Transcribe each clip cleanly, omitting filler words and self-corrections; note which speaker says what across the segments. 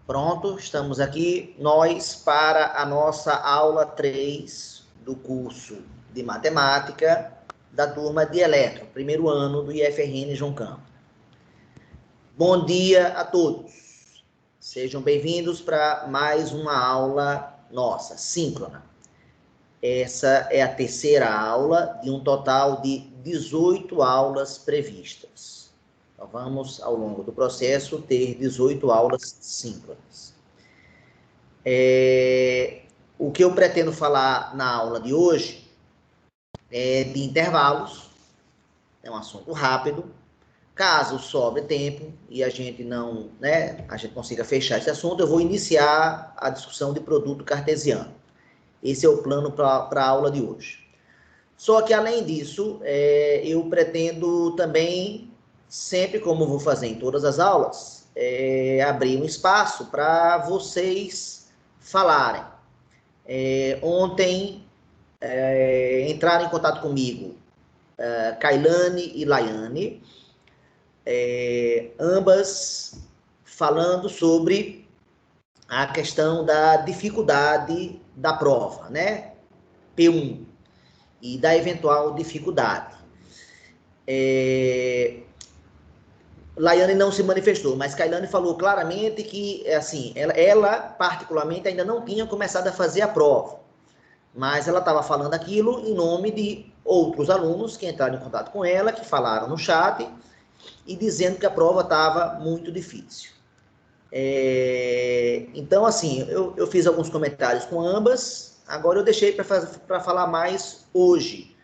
Speaker 1: Pronto, estamos aqui, nós, para a nossa aula 3 do curso de Matemática da turma de Eletro, primeiro ano do IFRN João Campos. Bom dia a todos, sejam bem-vindos para mais uma aula nossa, síncrona. Essa é a terceira aula de um total de 18 aulas previstas. Então, vamos, ao longo do processo, ter 18 aulas síncronas. O que eu pretendo falar na aula de hoje é de intervalos, é um assunto rápido. Caso sobre tempo e a gente não, a gente consiga fechar esse assunto, eu vou iniciar a discussão de produto cartesiano. Esse é o plano para a aula de hoje. Só que, além disso, eu pretendo também, sempre como vou fazer em todas as aulas, abrir um espaço para vocês falarem. Ontem, entraram em contato comigo Kailane e Laiane, ambas falando sobre a questão da dificuldade da prova, né? P1, e da eventual dificuldade. Laiane não se manifestou, mas Kailane falou claramente que, assim, ela particularmente ainda não tinha começado a fazer a prova, mas ela estava falando aquilo em nome de outros alunos que entraram em contato com ela, que falaram no chat, e dizendo que a prova estava muito difícil. Então, assim, eu fiz alguns comentários com ambas, agora eu deixei para falar mais hoje,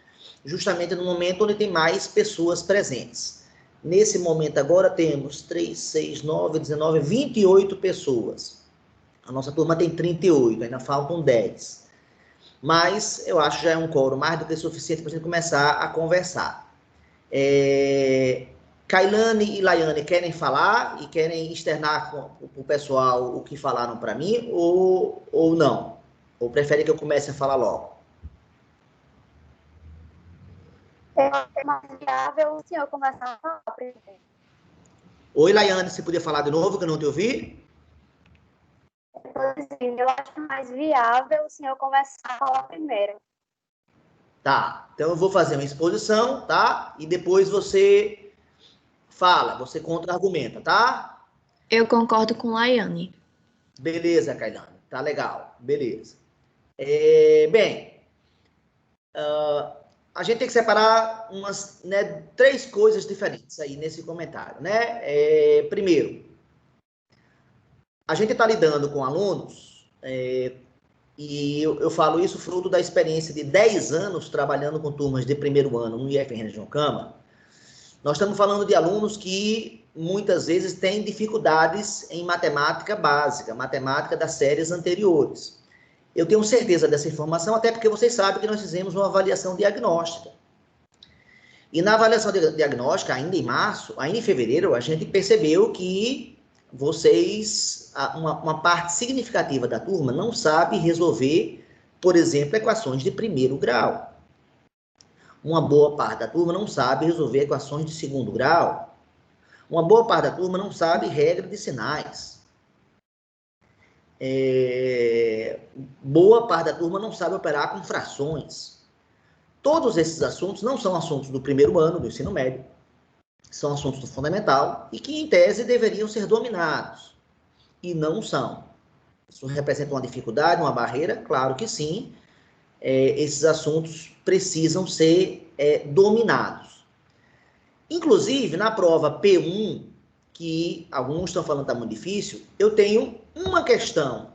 Speaker 1: justamente no momento onde tem mais pessoas presentes. Nesse momento agora temos 3, 6, 9, 19, 28 pessoas. A nossa turma tem 38, ainda faltam 10. Mas eu acho que já é um quórum mais do que suficiente para a gente começar a conversar. Kailane e Laiane querem falar e querem externar para o pessoal o que falaram para mim ou não? Ou preferem que eu comece a falar logo?
Speaker 2: É mais viável o senhor começar a falar primeiro.
Speaker 1: Oi, Laiane, você podia falar de novo que eu não te ouvi?
Speaker 2: Eu acho mais viável o senhor começar a falar primeiro.
Speaker 1: Tá, então eu vou fazer uma exposição, tá? E depois você fala, você contra-argumenta, tá?
Speaker 3: Eu concordo com Laiane.
Speaker 1: Beleza, Kailane, tá legal, beleza. A gente tem que separar umas, 3 coisas diferentes aí nesse comentário, né? Primeiro, a gente está lidando com alunos, e eu falo isso fruto da experiência de 10 anos trabalhando com turmas de primeiro ano no IFRN João Campos. Nós estamos falando de alunos que muitas vezes têm dificuldades em matemática básica, matemática das séries anteriores. Eu tenho certeza dessa informação, até porque vocês sabem que nós fizemos uma avaliação diagnóstica. E na avaliação diagnóstica, ainda em março, ainda em fevereiro, a gente percebeu que vocês, uma parte significativa da turma, não sabe resolver, por exemplo, equações de primeiro grau. Uma boa parte da turma não sabe resolver equações de segundo grau. Uma boa parte da turma não sabe regra de sinais. Boa parte da turma não sabe operar com frações. Todos esses assuntos não são assuntos do primeiro ano do ensino médio. São assuntos do fundamental e que, em tese, deveriam ser dominados. E não são. Isso representa uma dificuldade, uma barreira? Claro que sim. Esses assuntos precisam ser dominados. Inclusive, na prova P1, que alguns estão falando que está muito difícil, eu tenho uma questão,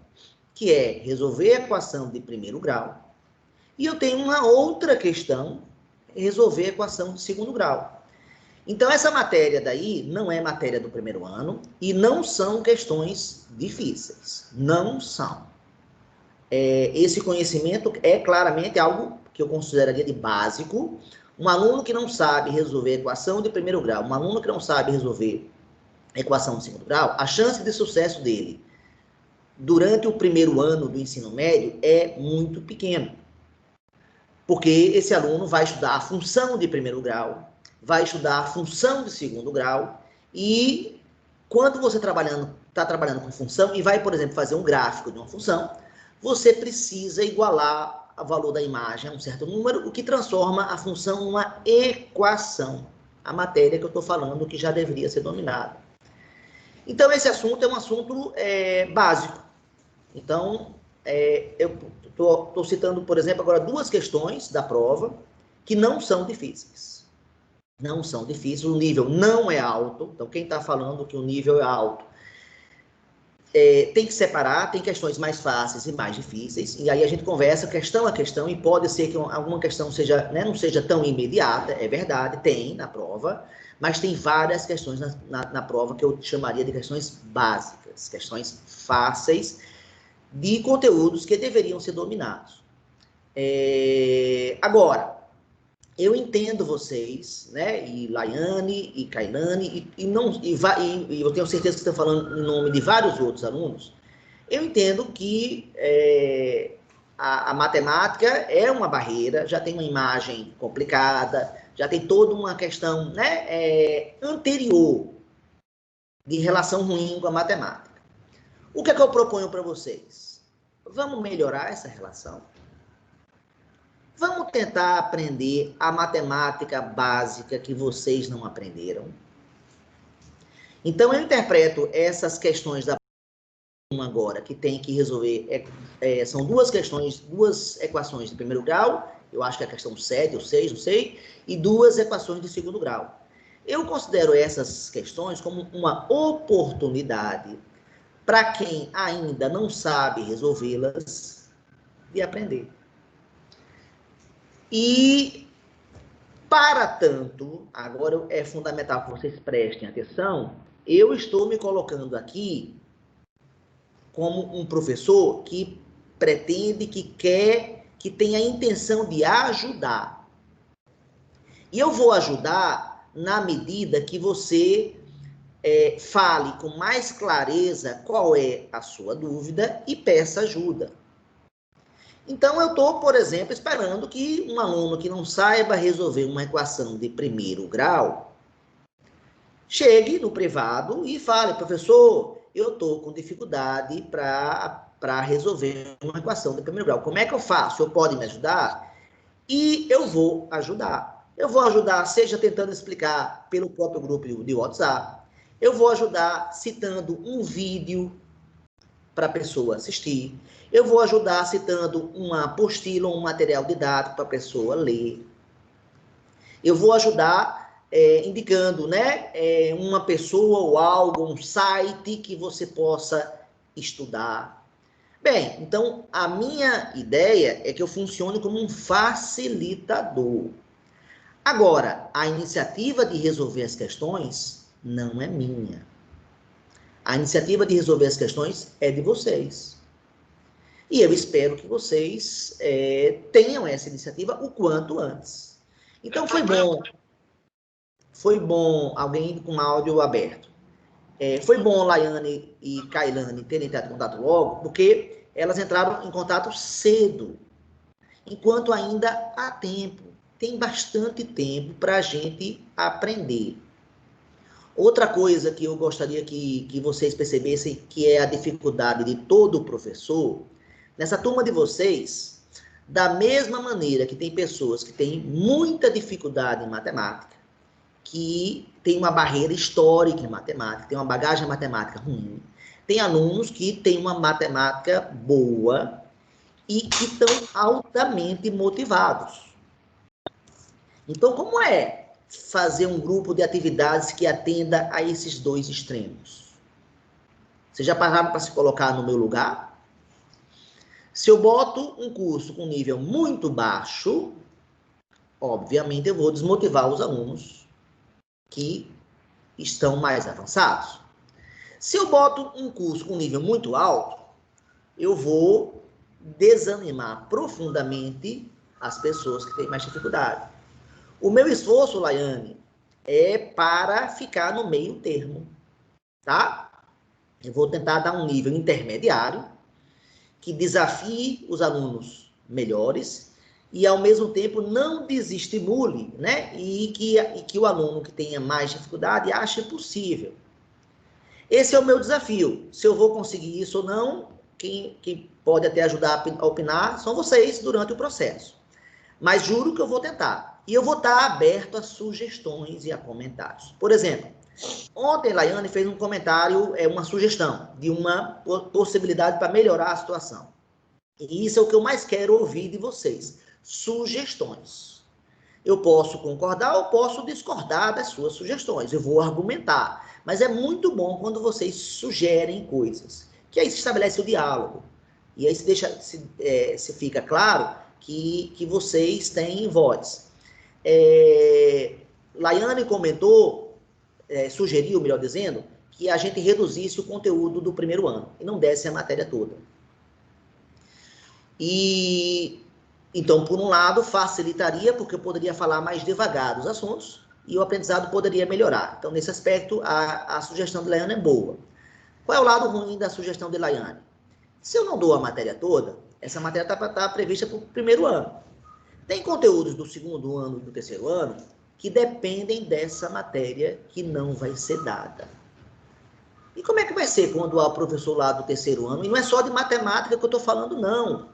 Speaker 1: que é resolver a equação de primeiro grau, e eu tenho uma outra questão, resolver a equação de segundo grau. Então, essa matéria daí não é matéria do primeiro ano, e não são questões difíceis. Não são. Esse conhecimento é claramente algo que eu consideraria de básico. Um aluno que não sabe resolver equação de primeiro grau, um aluno que não sabe resolver equação de segundo grau, a chance de sucesso dele durante o primeiro ano do ensino médio é muito pequena. Porque esse aluno vai estudar a função de primeiro grau, vai estudar a função de segundo grau, e quando você trabalhando está trabalhando com função e vai, por exemplo, fazer um gráfico de uma função, você precisa igualar o valor da imagem a um certo número, o que transforma a função numa equação. A matéria que eu estou falando que já deveria ser dominada. Então, esse assunto é um assunto básico. Então, eu estou citando, por exemplo, agora 2 questões da prova que não são difíceis. Não são difíceis, o nível não é alto. Então, quem está falando que o nível é alto, tem que separar, tem questões mais fáceis e mais difíceis, e aí a gente conversa questão a questão, e pode ser que alguma questão seja, né, não seja tão imediata, é verdade, tem na prova, mas tem várias questões na prova que eu chamaria de questões básicas, questões fáceis, de conteúdos que deveriam ser dominados. Agora, eu entendo vocês, né, e Laiane, e Kailane, e eu tenho certeza que estão falando em nome de vários outros alunos. Eu entendo que a matemática é uma barreira, já tem uma imagem complicada, já tem toda uma questão, né, anterior de relação ruim com a matemática. O que é que eu proponho para vocês? Vamos melhorar essa relação? Vamos tentar aprender a matemática básica que vocês não aprenderam. Então, eu interpreto essas questões da agora, que tem que resolver, são 2 questões, 2 equações de primeiro grau, eu acho que é a questão 7 ou 6, não sei, e 2 equações de segundo grau. Eu considero essas questões como uma oportunidade para quem ainda não sabe resolvê-las, de aprender. E, para tanto, agora é fundamental que vocês prestem atenção, eu estou me colocando aqui como um professor que pretende, que quer, que tem a intenção de ajudar. E eu vou ajudar na medida que você fale com mais clareza qual é a sua dúvida e peça ajuda. Então, eu estou, por exemplo, esperando que um aluno que não saiba resolver uma equação de primeiro grau chegue no privado e fale, professor, eu estou com dificuldade para resolver uma equação de primeiro grau. Como é que eu faço? O senhor pode me ajudar? E eu vou ajudar. Eu vou ajudar, seja tentando explicar pelo próprio grupo de WhatsApp, eu vou ajudar citando um vídeo para a pessoa assistir, eu vou ajudar citando uma apostila ou um material didático para a pessoa ler, eu vou ajudar indicando, né, uma pessoa ou algo, um site que você possa estudar. Bem, então, a minha ideia é que eu funcione como um facilitador. Agora, a iniciativa de resolver as questões não é minha. A iniciativa de resolver as questões é de vocês. E eu espero que vocês tenham essa iniciativa o quanto antes. Então, foi bom alguém com áudio aberto. Foi bom Laiane e Kailane terem entrado em contato logo, porque elas entraram em contato cedo, enquanto ainda há tempo. Tem bastante tempo para a gente aprender. Outra coisa que eu gostaria que vocês percebessem, que é a dificuldade de todo professor, nessa turma de vocês, da mesma maneira que tem pessoas que têm muita dificuldade em matemática, que tem uma barreira histórica em matemática, tem uma bagagem matemática ruim, tem alunos que têm uma matemática boa e que estão altamente motivados. Então, como é fazer um grupo de atividades que atenda a esses 2 extremos? Vocês já pararam para se colocar no meu lugar? Se eu boto um curso com nível muito baixo, obviamente eu vou desmotivar os alunos que estão mais avançados. Se eu boto um curso com nível muito alto, eu vou desanimar profundamente as pessoas que têm mais dificuldade. O meu esforço, Laiane, é para ficar no meio termo, tá? Eu vou tentar dar um nível intermediário que desafie os alunos melhores e, ao mesmo tempo, não desestimule, né? E que o aluno que tenha mais dificuldade ache possível. Esse é o meu desafio. Se eu vou conseguir isso ou não, quem pode até ajudar a opinar são vocês durante o processo. Mas juro que eu vou tentar. E eu vou estar aberto a sugestões e a comentários. Por exemplo, ontem Laiane fez um comentário, uma sugestão de uma possibilidade para melhorar a situação. E isso é o que eu mais quero ouvir de vocês. Sugestões. Eu posso concordar ou posso discordar das suas sugestões. Eu vou argumentar. Mas é muito bom quando vocês sugerem coisas. Que aí se estabelece o diálogo. E aí se fica claro que vocês têm voz. Laiane comentou, sugeriu, melhor dizendo, que a gente reduzisse o conteúdo do primeiro ano e não desse a matéria toda. Então, por um lado, facilitaria, porque eu poderia falar mais devagar dos assuntos e o aprendizado poderia melhorar. Então, nesse aspecto, a sugestão de Laiane é boa. Qual é o lado ruim da sugestão de Laiane? Se eu não dou a matéria toda, essa matéria está prevista para o primeiro ano. Tem conteúdos do segundo ano e do terceiro ano que dependem dessa matéria que não vai ser dada. E como é que vai ser quando há o professor lá do terceiro ano? E não é só de matemática que eu estou falando, não.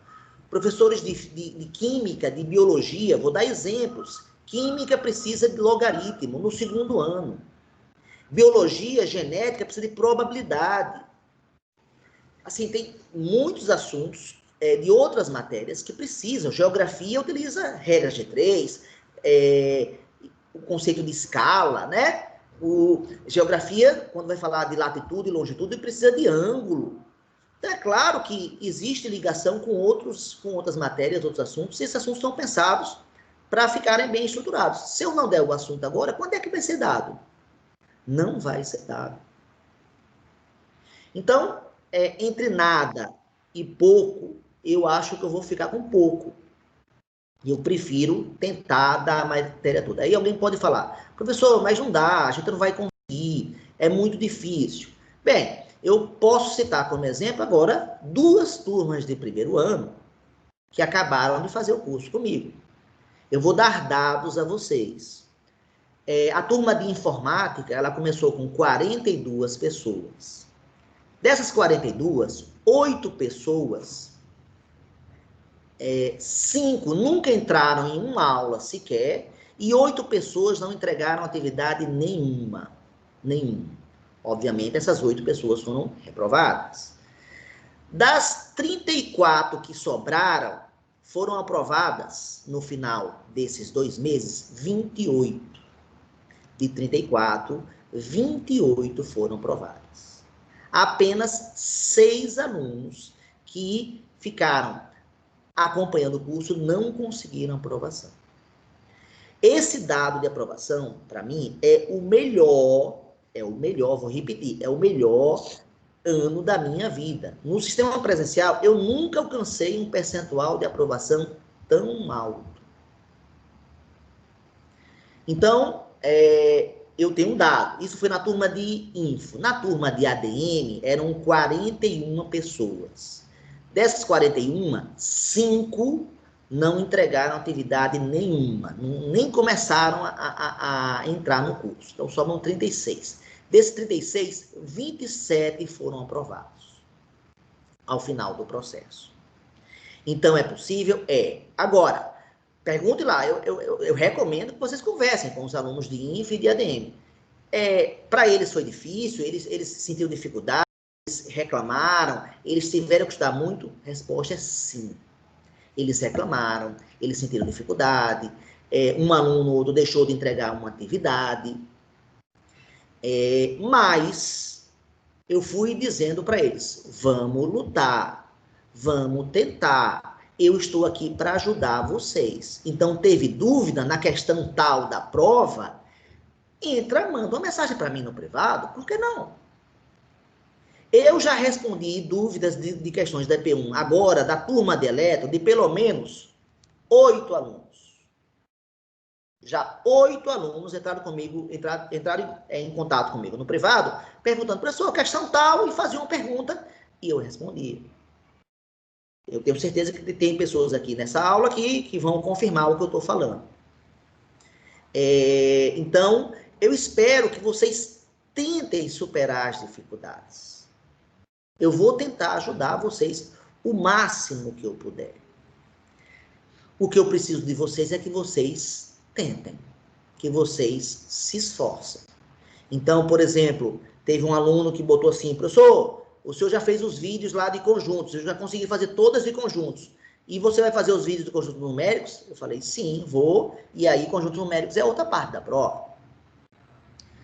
Speaker 1: Professores de química, de biologia, vou dar exemplos. Química precisa de logaritmo no segundo ano. Biologia, genética, precisa de probabilidade. Assim, tem muitos assuntos de outras matérias que precisam. Geografia utiliza regras de 3, o conceito de escala, né? Geografia, quando vai falar de latitude e longitude, precisa de ângulo. Então, é claro que existe ligação com outras matérias, outros assuntos, e esses assuntos estão pensados para ficarem bem estruturados. Se eu não der o assunto agora, quando é que vai ser dado? Não vai ser dado. Então, entre nada e pouco, eu acho que eu vou ficar com pouco. E eu prefiro tentar dar a matéria toda. Aí alguém pode falar, professor, mas não dá, a gente não vai conseguir, é muito difícil. Bem, eu posso citar como exemplo agora 2 turmas de primeiro ano que acabaram de fazer o curso comigo. Eu vou dar dados a vocês. A turma de informática, ela começou com 42 pessoas. Dessas 42, 8 pessoas, 5 nunca entraram em uma aula sequer e 8 pessoas não entregaram atividade nenhuma. Obviamente, essas 8 pessoas foram reprovadas. Das 34 que sobraram, foram aprovadas, no final desses 2 meses, 28. De 34, 28 foram aprovadas. Apenas 6 alunos que ficaram acompanhando o curso não conseguiram aprovação. Esse dado de aprovação, para mim, é o melhor, vou repetir, é o melhor ano da minha vida. No sistema presencial, eu nunca alcancei um percentual de aprovação tão alto. Então, eu tenho um dado. Isso foi na turma de Info. Na turma de ADM, eram 41 pessoas. Dessas 41, 5 não entregaram atividade nenhuma, nem começaram a entrar no curso. Então, sobram 36. Desses 36, 27 foram aprovados ao final do processo. Então, é possível? É. Agora, pergunte lá, eu recomendo que vocês conversem com os alunos de INF e de ADM. Para eles foi difícil, eles sentiram dificuldade, eles reclamaram, eles tiveram que estudar muito? Resposta é sim. Eles reclamaram, eles sentiram dificuldade, um aluno ou outro deixou de entregar uma atividade, mas eu fui dizendo para eles, vamos lutar, vamos tentar, eu estou aqui para ajudar vocês. Então, teve dúvida na questão tal da prova, manda uma mensagem para mim no privado, por que não? Eu já respondi dúvidas de questões da EP1, agora, da turma de eletro, de pelo menos 8 alunos. Já 8 alunos entraram em contato comigo no privado, perguntando, professor, questão tal, e faziam uma pergunta, e eu respondia. Eu tenho certeza que tem pessoas aqui nessa aula que vão confirmar o que eu estou falando. Então, eu espero que vocês tentem superar as dificuldades. Eu vou tentar ajudar vocês o máximo que eu puder. O que eu preciso de vocês é que vocês tentem, que vocês se esforcem. Então, por exemplo, teve um aluno que botou assim: professor, o senhor já fez os vídeos lá de conjuntos, eu já consegui fazer todas de conjuntos. E você vai fazer os vídeos de conjuntos numéricos? Eu falei, sim, vou. E aí, conjuntos numéricos é outra parte da prova.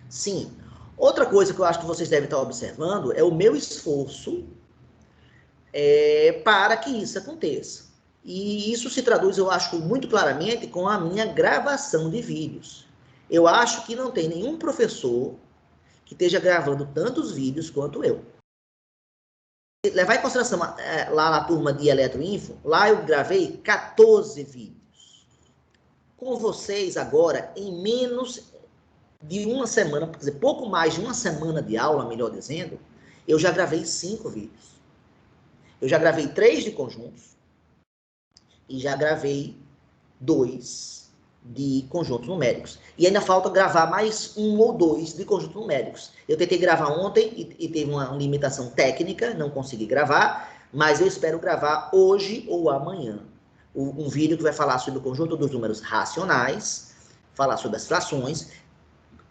Speaker 1: Sim. Outra coisa que eu acho que vocês devem estar observando é o meu esforço para que isso aconteça. E isso se traduz, eu acho, muito claramente com a minha gravação de vídeos. Eu acho que não tem nenhum professor que esteja gravando tantos vídeos quanto eu. Levar em consideração lá na turma de Eletroinfo, lá eu gravei 14 vídeos. Com vocês agora, em menos de uma semana, quer dizer, pouco mais de uma semana de aula, melhor dizendo, eu já gravei 5 vídeos. Eu já gravei 3 de conjuntos e já gravei 2 de conjuntos numéricos. E ainda falta gravar mais 1 ou 2 de conjuntos numéricos. Eu tentei gravar ontem e teve uma limitação técnica, não consegui gravar, mas eu espero gravar hoje ou amanhã um vídeo que vai falar sobre o conjunto dos números racionais, falar sobre as frações,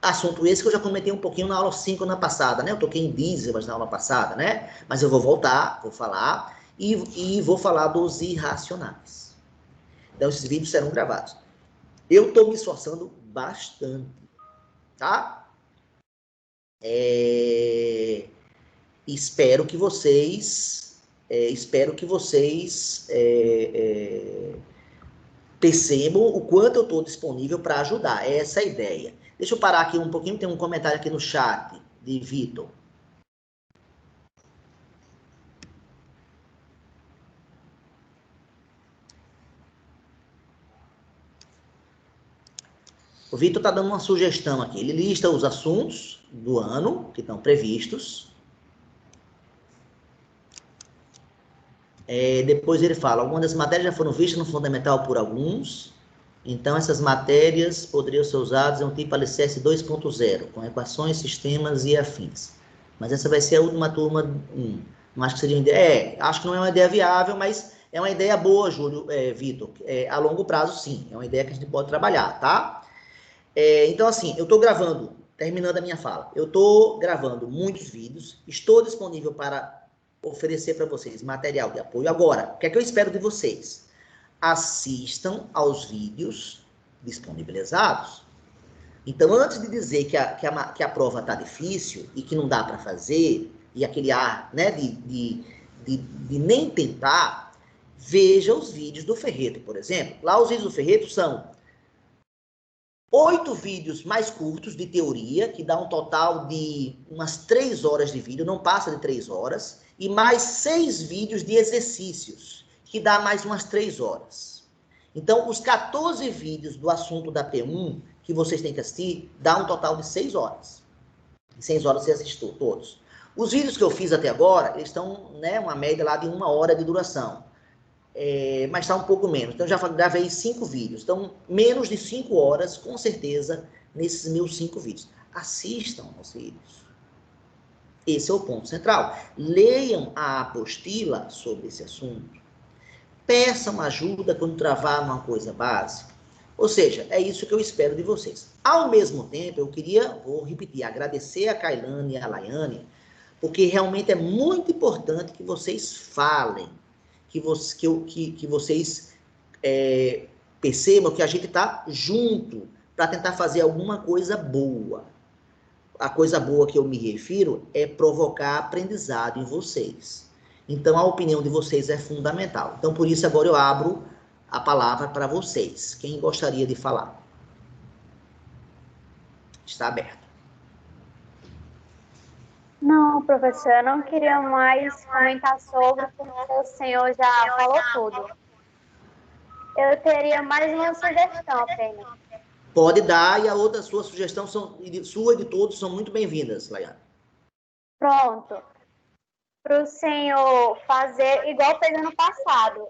Speaker 1: assunto esse que eu já comentei um pouquinho na aula 5 na passada, né? Eu toquei em dízimas na aula passada, né? Mas eu vou voltar, vou falar, e vou falar dos irracionais. Então, esses vídeos serão gravados. Eu estou me esforçando bastante, tá? Espero que vocês percebam o quanto eu estou disponível para ajudar. É essa a ideia. Deixa eu parar aqui um pouquinho, tem um comentário aqui no chat de Vitor. O Vitor está dando uma sugestão aqui. Ele lista os assuntos do ano que estão previstos. Depois ele fala, algumas das matérias já foram vistas no fundamental por alguns, então essas matérias poderiam ser usadas em um tipo alicerce 2.0, com equações, sistemas e afins. Mas essa vai ser a última turma 1. Não acho que seria uma ideia. Acho que não é uma ideia viável, mas é uma ideia boa, Vitor. A longo prazo, sim. É uma ideia que a gente pode trabalhar, tá? Então, assim, eu estou gravando, terminando a minha fala, eu estou gravando muitos vídeos, estou disponível para oferecer para vocês material de apoio. Agora, o que é que eu espero de vocês? Assistam aos vídeos disponibilizados. Então, antes de dizer que a prova está difícil e que não dá para fazer, e aquele ar, né, de nem tentar, veja os vídeos do Ferreto, por exemplo. Lá os vídeos do Ferreto são 8 vídeos mais curtos de teoria, que dá um total de umas 3 horas de vídeo, não passa de 3 horas, e mais 6 vídeos de exercícios, que dá mais umas 3 horas. Então, os 14 vídeos do assunto da P1 que vocês têm que assistir, dá um total de 6 horas. Em 6 horas você assistiu todos. Os vídeos que eu fiz até agora, eles estão, né, uma média lá de 1 hora de duração. Mas está um pouco menos. Então, já gravei 5 vídeos. Então, menos de 5 horas, com certeza, nesses meus 5 vídeos. Assistam aos vídeos. Esse é o ponto central. Leiam a apostila sobre esse assunto. Peçam ajuda quando travar uma coisa básica. Ou seja, é isso que eu espero de vocês. Ao mesmo tempo, eu queria, vou repetir, agradecer a Kailane e a Laiane, porque realmente é muito importante que vocês falem, que vocês percebam que a gente está junto para tentar fazer alguma coisa boa. A coisa boa que eu me refiro é provocar aprendizado em vocês. Então, a opinião de vocês é fundamental. Então, por isso, agora eu abro a palavra para vocês. Quem gostaria de falar? Está aberto.
Speaker 2: Não, professor, eu não queria mais comentar sobre, porque o senhor já falou tudo. Eu teria mais uma sugestão apenas.
Speaker 1: Pode dar, e a outra sua sugestão, sua e de todos, são muito bem-vindas, Laiane.
Speaker 2: Pronto. Para o senhor fazer igual fez ano passado.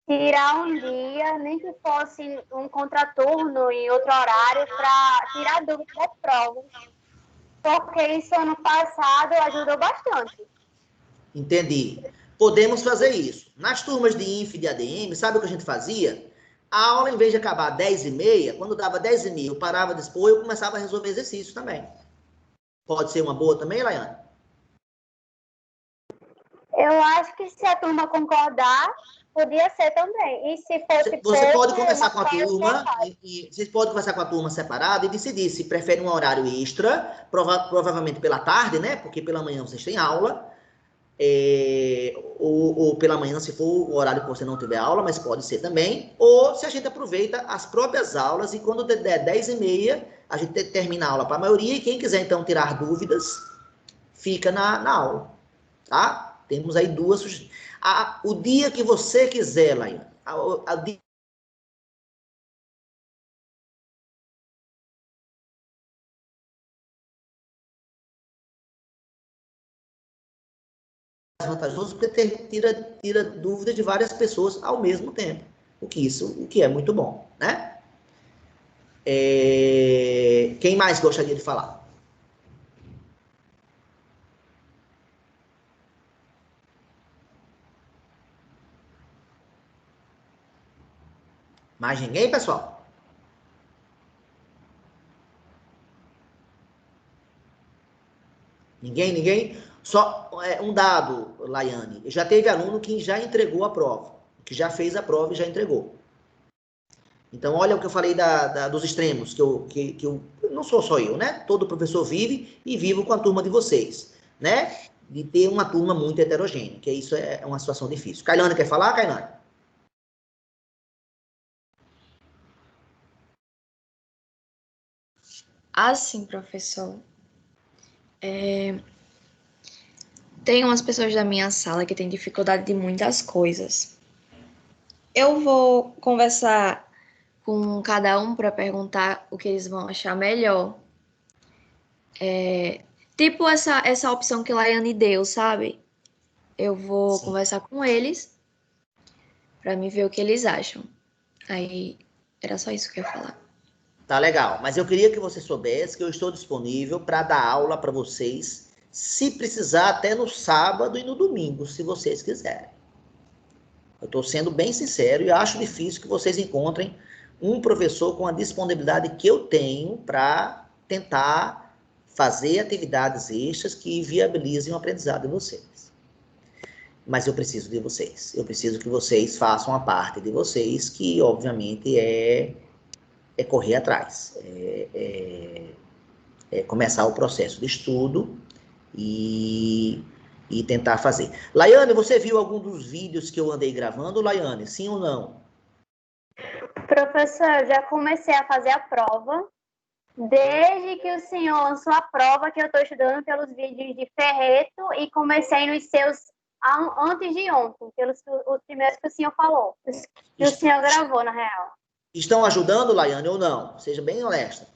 Speaker 2: Tirar um dia, nem que fosse um contraturno em outro horário, para tirar dúvida das provas. porque isso ano passado ajudou bastante.
Speaker 1: Entendi. Podemos fazer isso. Nas turmas de INF e de ADM, sabe o que a gente fazia? A aula, em vez de acabar 10h30, quando dava 10h30, eu parava de expor e eu começava a resolver exercícios também. Pode ser uma boa também, Laiane?
Speaker 2: Eu acho que se a turma concordar, podia ser também. E se fosse
Speaker 1: Você
Speaker 2: pouco,
Speaker 1: pode conversar com a
Speaker 2: marcar outro
Speaker 1: turma,
Speaker 2: horário.
Speaker 1: vocês podem conversar com a turma separada e decidir se prefere um horário extra, provavelmente pela tarde, né? Porque pela manhã vocês têm aula. Ou pela manhã, se for o horário que você não tiver aula, mas pode ser também, ou se a gente aproveita as próprias aulas e quando der 10h30, a gente termina a aula para a maioria e quem quiser então tirar dúvidas, fica na aula, tá? Temos aí duas sugestões. O dia que você quiser, Laiane, vantajoso porque tira dúvida de várias pessoas ao mesmo tempo, o que é muito bom, né? Quem mais gostaria de falar? Mais ninguém, pessoal? Ninguém? Só um dado, Laiane. Já teve aluno que já entregou a prova, que já fez a prova e já entregou. Então, olha o que eu falei dos extremos, que eu não sou só eu, né? Todo professor vive e vivo com a turma de vocês, né? De ter uma turma muito heterogênea, que isso é uma situação difícil. Kailane, quer falar, Kailane?
Speaker 3: Assim, professor. Tem umas pessoas da minha sala que têm dificuldade de muitas coisas. Eu vou conversar com cada um para perguntar o que eles vão achar melhor. Tipo essa opção que Laiane deu, sabe? Eu vou
Speaker 1: Sim.
Speaker 3: conversar com eles para me ver o que eles acham. Aí, era só isso que eu ia falar.
Speaker 1: Tá legal, mas eu queria que você soubesse que eu estou disponível para dar aula para vocês, se precisar, até no sábado e no domingo, se vocês quiserem. Eu estou sendo bem sincero e acho difícil que vocês encontrem um professor com a disponibilidade que eu tenho para tentar fazer atividades extras que viabilizem o aprendizado de vocês. Mas eu preciso de vocês. Eu preciso que vocês façam a parte de vocês, que obviamente é correr atrás. É começar o processo de estudo e tentar fazer. Laiane, você viu algum dos vídeos que eu andei gravando, Laiane? Sim ou não?
Speaker 2: Professor, já comecei a fazer a prova. Desde que o senhor lançou a prova, que eu estou estudando pelos vídeos de Ferreto e comecei nos seus antes de ontem, pelos os primeiros que o senhor falou, que o senhor gravou, na real.
Speaker 1: Estão ajudando, Laiane, ou não? Seja bem honesta.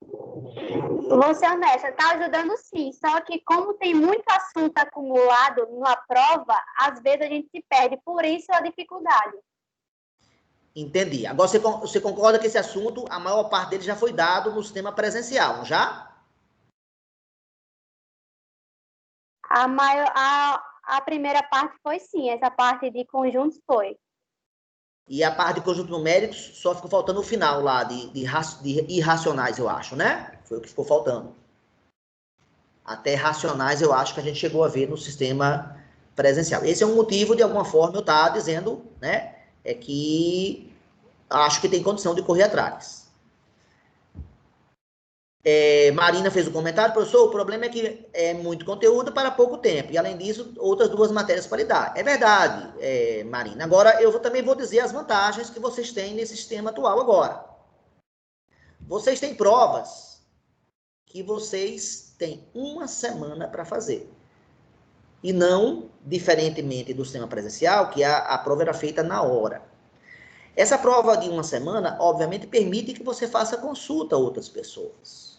Speaker 2: Vou ser honesta, está ajudando sim, só que como tem muito assunto acumulado numa prova, às vezes a gente se perde, por isso a dificuldade.
Speaker 1: Entendi. Agora, você concorda que esse assunto, a maior parte dele já foi dado no sistema presencial, não já?
Speaker 2: A primeira parte foi sim, essa parte de conjuntos foi.
Speaker 1: E a parte de conjunto numéricos só ficou faltando o final lá, de irracionais, eu acho, né? Foi o que ficou faltando. Até racionais, eu acho que a gente chegou a ver no sistema presencial. Esse é um motivo, de alguma forma, eu estar dizendo, né? É que acho que tem condição de correr atrás. Marina fez o comentário, professor, o problema é que é muito conteúdo para pouco tempo, e além disso, outras duas matérias para lidar. É verdade, Marina. Agora, eu também vou dizer as vantagens que vocês têm nesse sistema atual agora. Vocês têm provas que vocês têm uma semana para fazer. E não, diferentemente do sistema presencial, que a prova era feita na hora. Essa prova de uma semana, obviamente, permite que você faça consulta a outras pessoas.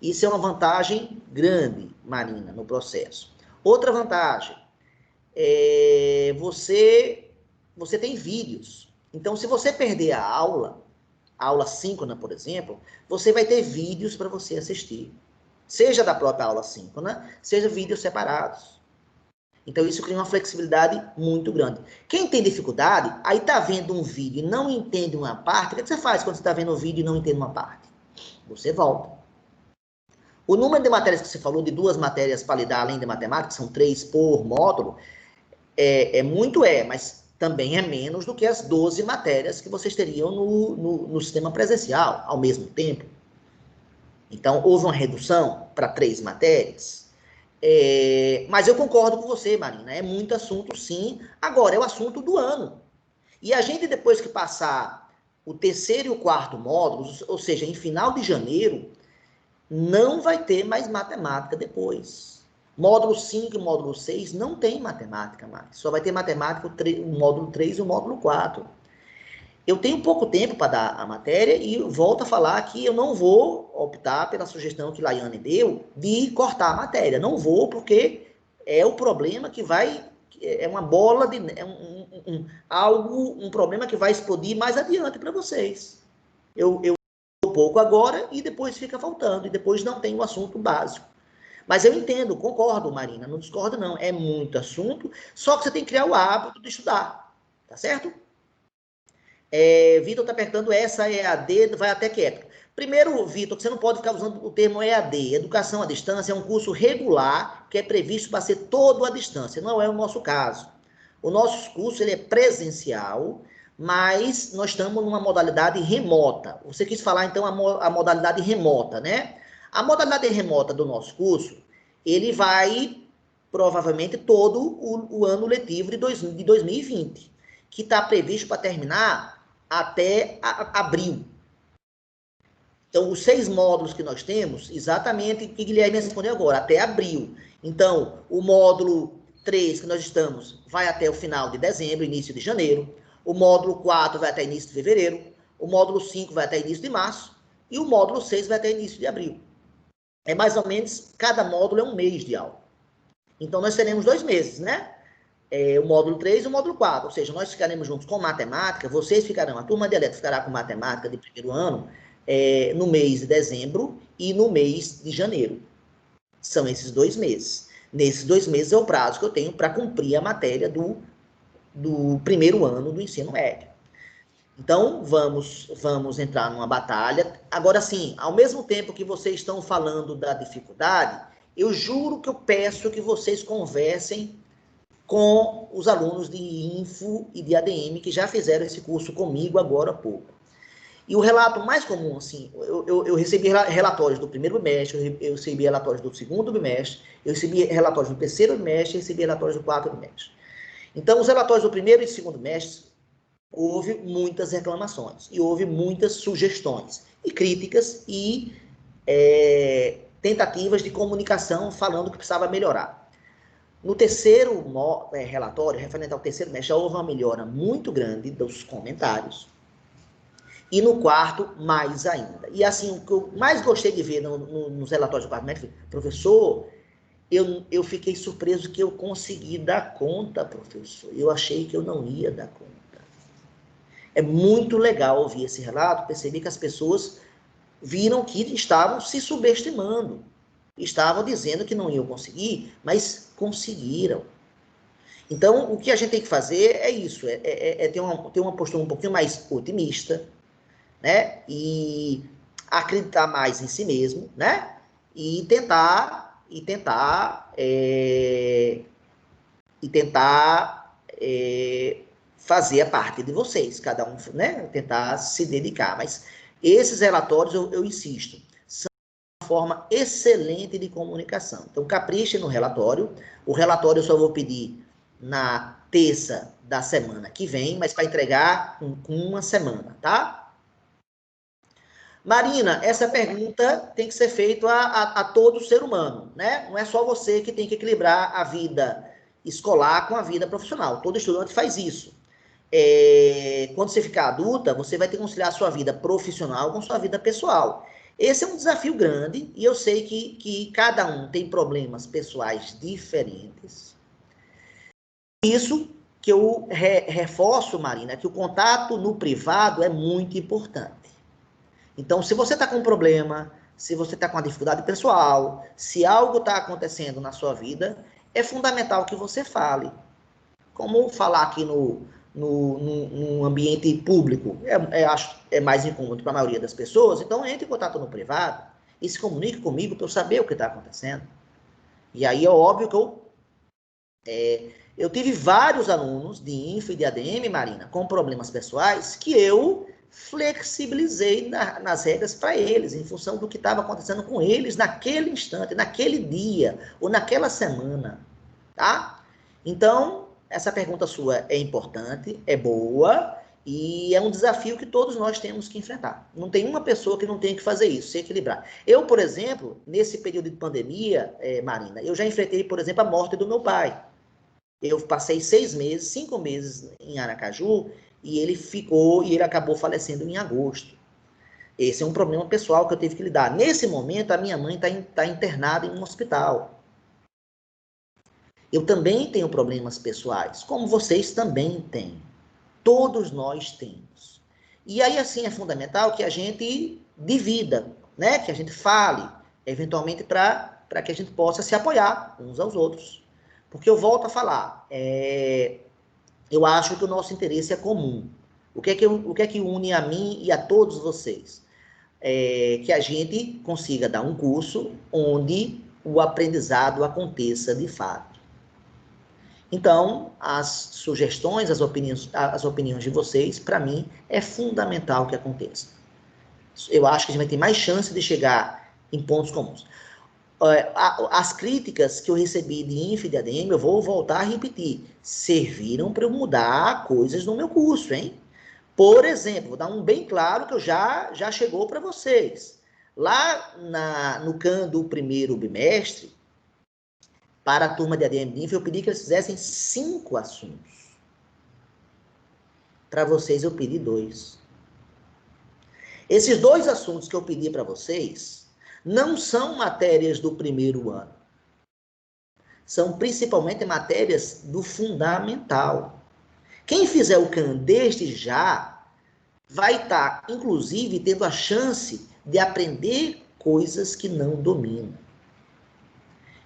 Speaker 1: Isso é uma vantagem grande, Marina, no processo. Outra vantagem, você tem vídeos. Então, se você perder a aula síncrona, por exemplo, você vai ter vídeos para você assistir. seja da própria aula síncrona, seja vídeos separados. Então, isso cria uma flexibilidade muito grande. Quem tem dificuldade, aí está vendo um vídeo e não entende uma parte, o que você faz quando você está vendo um vídeo e não entende uma parte? Você volta. O número de matérias que você falou, de 2 matérias para lidar além de matemática, são 3 por módulo, mas também é menos do que as 12 matérias que vocês teriam no sistema presencial, ao mesmo tempo. Então, houve uma redução para 3 matérias. Mas eu concordo com você, Marina, é muito assunto, sim. Agora, é o assunto do ano. E a gente, depois que passar o 3º e o 4º módulos, ou seja, em final de janeiro, não vai ter mais matemática depois. Módulo 5 e módulo 6 não tem matemática mais. Só vai ter matemática o módulo 3 e o módulo 4. Eu tenho pouco tempo para dar a matéria e volto a falar que eu não vou optar pela sugestão que Laiane deu de cortar a matéria. Não vou, porque é o problema que vai... É uma bola de... um problema que vai explodir mais adiante para vocês. Eu dou pouco agora e depois fica faltando. E depois não tem o assunto básico. Mas eu entendo, concordo, Marina. Não discordo, não. É muito assunto. Só que você tem que criar o hábito de estudar. Tá certo? Vitor está perguntando, essa EAD vai até que época? Primeiro, Vitor, você não pode ficar usando o termo EAD. Educação à distância é um curso regular que é previsto para ser todo à distância. Não é o nosso caso. O nosso curso ele é presencial, mas nós estamos numa modalidade remota. Você quis falar, então, a modalidade remota, né? A modalidade remota do nosso curso, ele vai, provavelmente, todo o ano letivo de 2020, que está previsto para terminar até abril. Então, os 6 módulos que nós temos, exatamente o que Guilherme respondeu agora, até abril. Então, o módulo 3 que nós estamos vai até o final de dezembro, início de janeiro. O módulo 4 vai até início de fevereiro. O módulo 5 vai até início de março. E o módulo 6 vai até início de abril. É mais ou menos, cada módulo é um mês de aula. Então, nós teremos 2 meses, né? O módulo 3 e o módulo 4, ou seja, nós ficaremos juntos com matemática, vocês ficarão, a turma de elétrica ficará com matemática de primeiro ano no mês de dezembro e no mês de janeiro. São esses 2 meses. Nesses 2 meses é o prazo que eu tenho para cumprir a matéria do primeiro ano do ensino médio. Então, vamos entrar numa batalha. Agora, sim, ao mesmo tempo que vocês estão falando da dificuldade, eu juro que eu peço que vocês conversem com os alunos de Info e de ADM que já fizeram esse curso comigo agora há pouco. E o relato mais comum, assim, eu recebi relatórios do primeiro bimestre, eu recebi relatórios do segundo bimestre, eu recebi relatórios do terceiro bimestre, eu recebi relatórios do quarto bimestre. Então, os relatórios do primeiro e segundo bimestre, houve muitas reclamações, e houve muitas sugestões, e críticas, e tentativas de comunicação falando que precisava melhorar. No terceiro relatório, referente ao terceiro bimestre, já houve uma melhora muito grande dos comentários. E no quarto, mais ainda. E assim, o que eu mais gostei de ver nos relatórios do quarto bimestre, professor, eu fiquei surpreso que eu consegui dar conta, professor. Eu achei que eu não ia dar conta. É muito legal ouvir esse relato, perceber que as pessoas viram que estavam se subestimando. Estavam dizendo que não iam conseguir, mas conseguiram. Então, o que a gente tem que fazer é isso, ter uma postura um pouquinho mais otimista, né? E acreditar mais em si mesmo, né? E tentar fazer a parte de vocês, cada um, né? Tentar se dedicar. Mas esses relatórios, eu insisto, forma excelente de comunicação. Então, capriche no relatório. O relatório eu só vou pedir na terça da semana que vem, mas para entregar com uma semana, tá? Marina, essa pergunta tem que ser feita a todo ser humano, né? Não é só você que tem que equilibrar a vida escolar com a vida profissional. Todo estudante faz isso. Quando você ficar adulta, você vai ter que conciliar a sua vida profissional com a sua vida pessoal. Esse é um desafio grande, e eu sei que cada um tem problemas pessoais diferentes. Isso que eu reforço, Marina, que o contato no privado é muito importante. Então, se você está com um problema, se você está com uma dificuldade pessoal, se algo está acontecendo na sua vida, é fundamental que você fale. Como falar aqui no ambiente público acho mais incômodo para a maioria das pessoas, então entre em contato no privado e se comunique comigo para eu saber o que está acontecendo. E aí é óbvio que eu tive vários alunos de Info e de ADM, Marina, com problemas pessoais que eu flexibilizei nas regras para eles, em função do que estava acontecendo com eles naquele instante, naquele dia ou naquela semana, tá? Então, essa pergunta sua é importante, é boa e é um desafio que todos nós temos que enfrentar. Não tem uma pessoa que não tenha que fazer isso, se equilibrar. Eu, por exemplo, nesse período de pandemia, Marina, eu já enfrentei, por exemplo, a morte do meu pai. Eu passei 5 meses em Aracaju e ele acabou falecendo em agosto. Esse é um problema pessoal que eu tive que lidar. Nesse momento, a minha mãe está internada em um hospital. Eu também tenho problemas pessoais, como vocês também têm. Todos nós temos. E aí, assim, é fundamental que a gente divida, né? Que a gente fale, eventualmente, para que a gente possa se apoiar uns aos outros. Porque eu volto a falar, eu acho que o nosso interesse é comum. O que é que une a mim e a todos vocês? Que a gente consiga dar um curso onde o aprendizado aconteça de fato. Então, as sugestões, as opiniões de vocês, para mim, é fundamental que aconteça. Eu acho que a gente vai ter mais chance de chegar em pontos comuns. As críticas que eu recebi de Inf e de ADM, eu vou voltar a repetir, serviram para eu mudar coisas no meu curso, hein? Por exemplo, vou dar um bem claro que eu já chegou para vocês. Lá no CAN do primeiro bimestre, para a turma de ADM de Inf, eu pedi que eles fizessem 5 assuntos. Para vocês, eu pedi 2. Esses 2 assuntos que eu pedi para vocês não são matérias do primeiro ano. São principalmente matérias do fundamental. Quem fizer o CAN desde já vai estar, inclusive, tendo a chance de aprender coisas que não domina.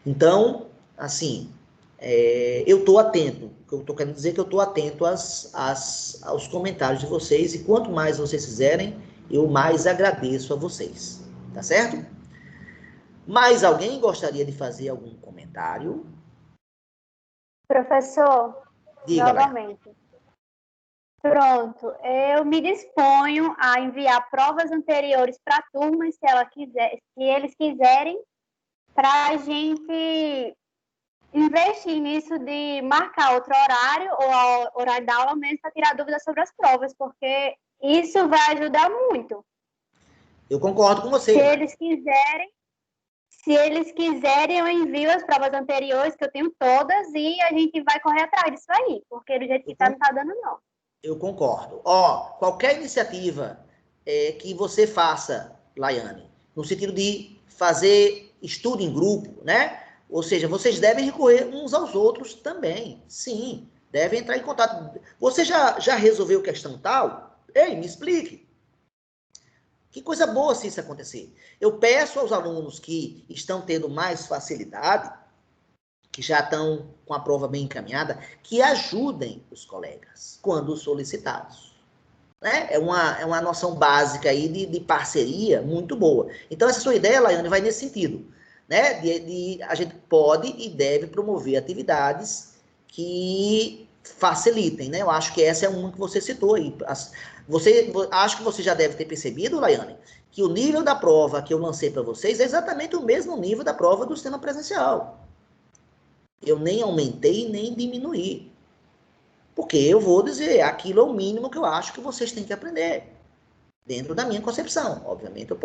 Speaker 1: Então, assim, eu estou atento. Eu estou querendo dizer que eu estou atento aos comentários de vocês e quanto mais vocês fizerem, eu mais agradeço a vocês. Tá certo? Mais alguém gostaria de fazer algum comentário?
Speaker 2: Professor,
Speaker 1: Diga,
Speaker 2: novamente. Pronto, eu me disponho a enviar provas anteriores para a turma, se eles quiserem, para a gente investir nisso de marcar outro horário ou ao horário da aula mesmo para tirar dúvidas sobre as provas, porque isso vai ajudar muito.
Speaker 1: Eu concordo com você.
Speaker 2: Se eles quiserem, eu envio as provas anteriores, que eu tenho todas, e a gente vai correr atrás disso aí, porque do jeito que está, não está dando, não.
Speaker 1: Eu concordo. Qualquer iniciativa que você faça, Laiane, no sentido de fazer estudo em grupo, né? Ou seja, vocês devem recorrer uns aos outros também. Sim, devem entrar em contato. Você já resolveu questão tal? Ei, me explique. Que coisa boa se isso acontecer. Eu peço aos alunos que estão tendo mais facilidade, que já estão com a prova bem encaminhada, que ajudem os colegas quando solicitados. Né? É uma noção básica aí de parceria muito boa. Então, essa sua ideia, Laiane, vai nesse sentido. Né? A gente pode e deve promover atividades que facilitem. Né? Eu acho que essa é uma que você citou aí. Acho que você já deve ter percebido, Laiane, que o nível da prova que eu lancei para vocês é exatamente o mesmo nível da prova do sistema presencial. Eu nem aumentei, nem diminuí. Porque eu vou dizer, aquilo é o mínimo que eu acho que vocês têm que aprender. Dentro da minha concepção. Obviamente,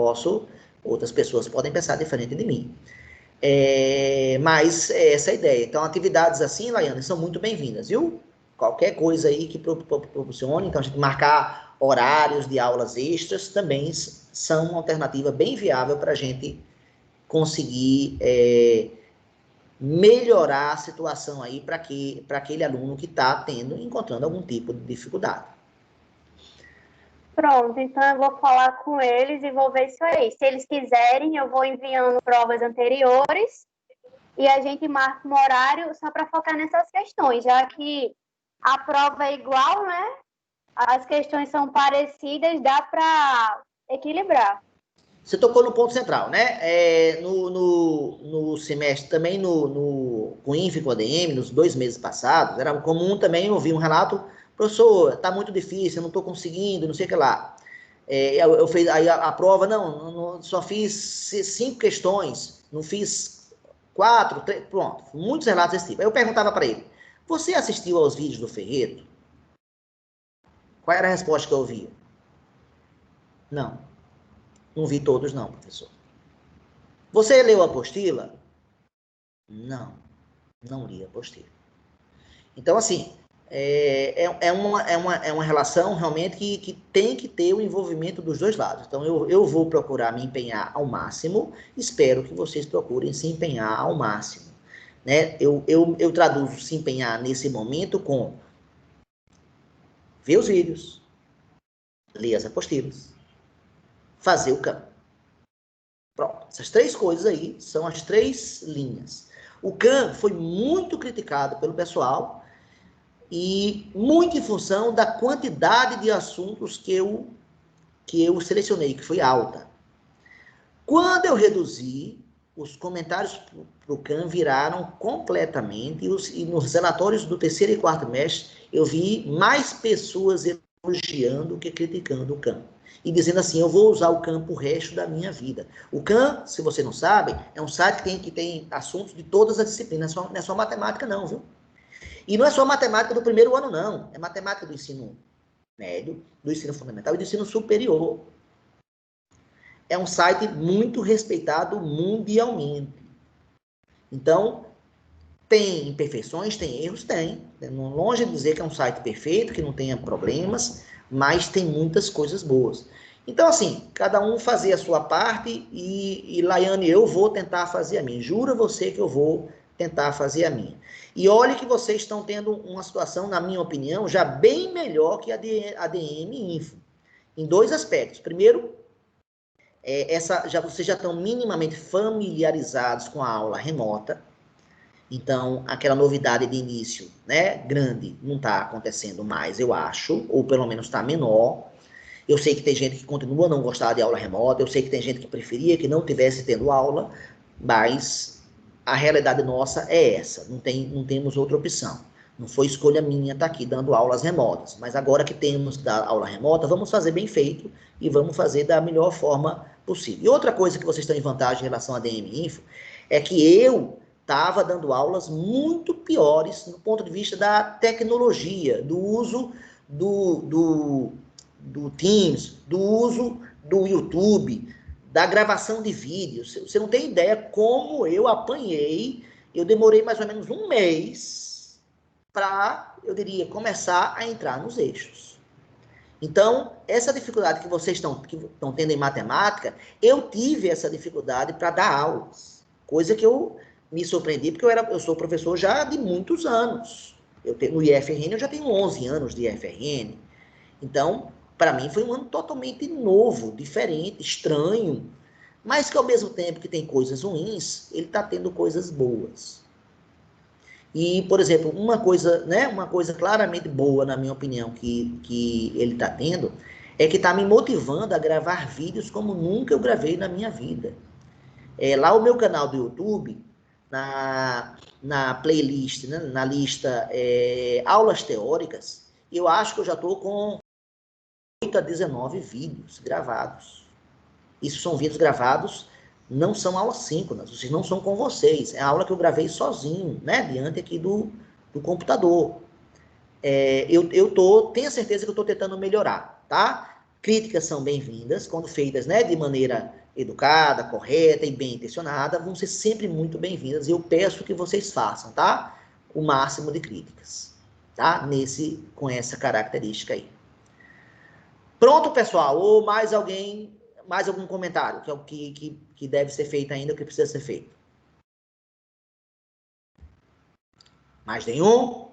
Speaker 1: outras pessoas podem pensar diferente de mim. Mas é essa a ideia. Então, atividades assim, Laiane, são muito bem-vindas, viu? Qualquer coisa aí que proporcione, então a gente marcar horários de aulas extras também são uma alternativa bem viável para a gente conseguir melhorar a situação aí para aquele aluno que está encontrando algum tipo de dificuldade.
Speaker 2: Pronto, então eu vou falar com eles e vou ver isso aí. Se eles quiserem, eu vou enviando provas anteriores e a gente marca um horário só para focar nessas questões, já que a prova é igual, né? As questões são parecidas, dá para equilibrar.
Speaker 1: Você tocou no ponto central, né? No semestre, também com INF e com ADM, nos 2 meses passados, era comum também ouvir um relato, professor, tá muito difícil, eu não estou conseguindo, não sei o que lá. Eu fiz aí a prova, não, só fiz 5 questões, não fiz 4, 3, pronto. Muitos relatos desse tipo. Aí eu perguntava para ele, você assistiu aos vídeos do Ferreto? Qual era a resposta que eu ouvia? Não. Não vi todos, não, professor. Você leu a apostila? Não, não li a apostila. Então, assim, é uma relação realmente que tem que ter o envolvimento dos dois lados. Então, eu vou procurar me empenhar ao máximo, espero que vocês procurem se empenhar ao máximo. Né? Eu traduzo se empenhar nesse momento com ver os vídeos, ler as apostilas, fazer o campo. Pronto, essas 3 coisas aí são as 3 linhas. O CAM foi muito criticado pelo pessoal e muito em função da quantidade de assuntos que eu selecionei, que foi alta. Quando eu reduzi, os comentários para o CAM viraram completamente, e nos relatórios do 3º e 4º trimestre, eu vi mais pessoas elogiando que criticando o CAM. E dizendo assim, eu vou usar o CAM pro resto da minha vida. O CAM, se você não sabe, é um site que tem assuntos de todas as disciplinas, não é só matemática não, viu? E não é só matemática do 1º ano, não. É matemática do ensino médio, do ensino fundamental e do ensino superior. É um site muito respeitado mundialmente. Então, tem imperfeições, tem erros? Tem. Longe de dizer que é um site perfeito, que não tenha problemas, mas tem muitas coisas boas. Então, assim, cada um fazer a sua parte e Laiane, eu vou tentar fazer a minha. Jura você que eu vou tentar fazer a minha. E olhe que vocês estão tendo uma situação, na minha opinião, já bem melhor que a ADM e Info. Em 2 aspectos. Primeiro, vocês já estão minimamente familiarizados com a aula remota. Então, aquela novidade de início, né, grande, não está acontecendo mais, eu acho, ou pelo menos está menor. Eu sei que tem gente que continua a não gostar de aula remota, eu sei que tem gente que preferia que não tivesse tendo aula, mas a realidade nossa é essa, não temos outra opção. Não foi escolha minha estar aqui dando aulas remotas, mas agora que temos da aula remota, vamos fazer bem feito e vamos fazer da melhor forma possível. E outra coisa que vocês estão em vantagem em relação à DM Info é que eu estava dando aulas muito piores no ponto de vista da tecnologia, do uso do Teams, do uso do YouTube, da gravação de vídeos. Você não tem ideia como eu apanhei. Eu demorei mais ou menos 1 mês para, eu diria, começar a entrar nos eixos. Então, essa dificuldade que vocês estão tendo em matemática, eu tive essa dificuldade para dar aulas. Coisa que eu me surpreendi, porque eu sou professor já de muitos anos. No IFRN, eu já tenho 11 anos de IFRN. Então, para mim, foi um ano totalmente novo, diferente, estranho, mas que ao mesmo tempo que tem coisas ruins, ele está tendo coisas boas. E, por exemplo, uma coisa claramente boa, na minha opinião, que ele está tendo, é que está me motivando a gravar vídeos como nunca eu gravei na minha vida. Lá o meu canal do YouTube, na playlist, né, na lista aulas teóricas, eu acho que eu já estou com 8 a 19 vídeos gravados. Isso são vídeos gravados, não são aulas síncronas, vocês não são com vocês. É a aula que eu gravei sozinho, né, diante aqui do computador. Tenho a certeza que eu estou tentando melhorar, tá? Críticas são bem-vindas, quando feitas, né, de maneira educada, correta e bem intencionada, vão ser sempre muito bem-vindas. E eu peço que vocês façam, tá? O máximo de críticas, tá? Com essa característica aí. Pronto, pessoal? Ou mais algum comentário que é o que deve ser feito ainda, o que precisa ser feito? Mais nenhum?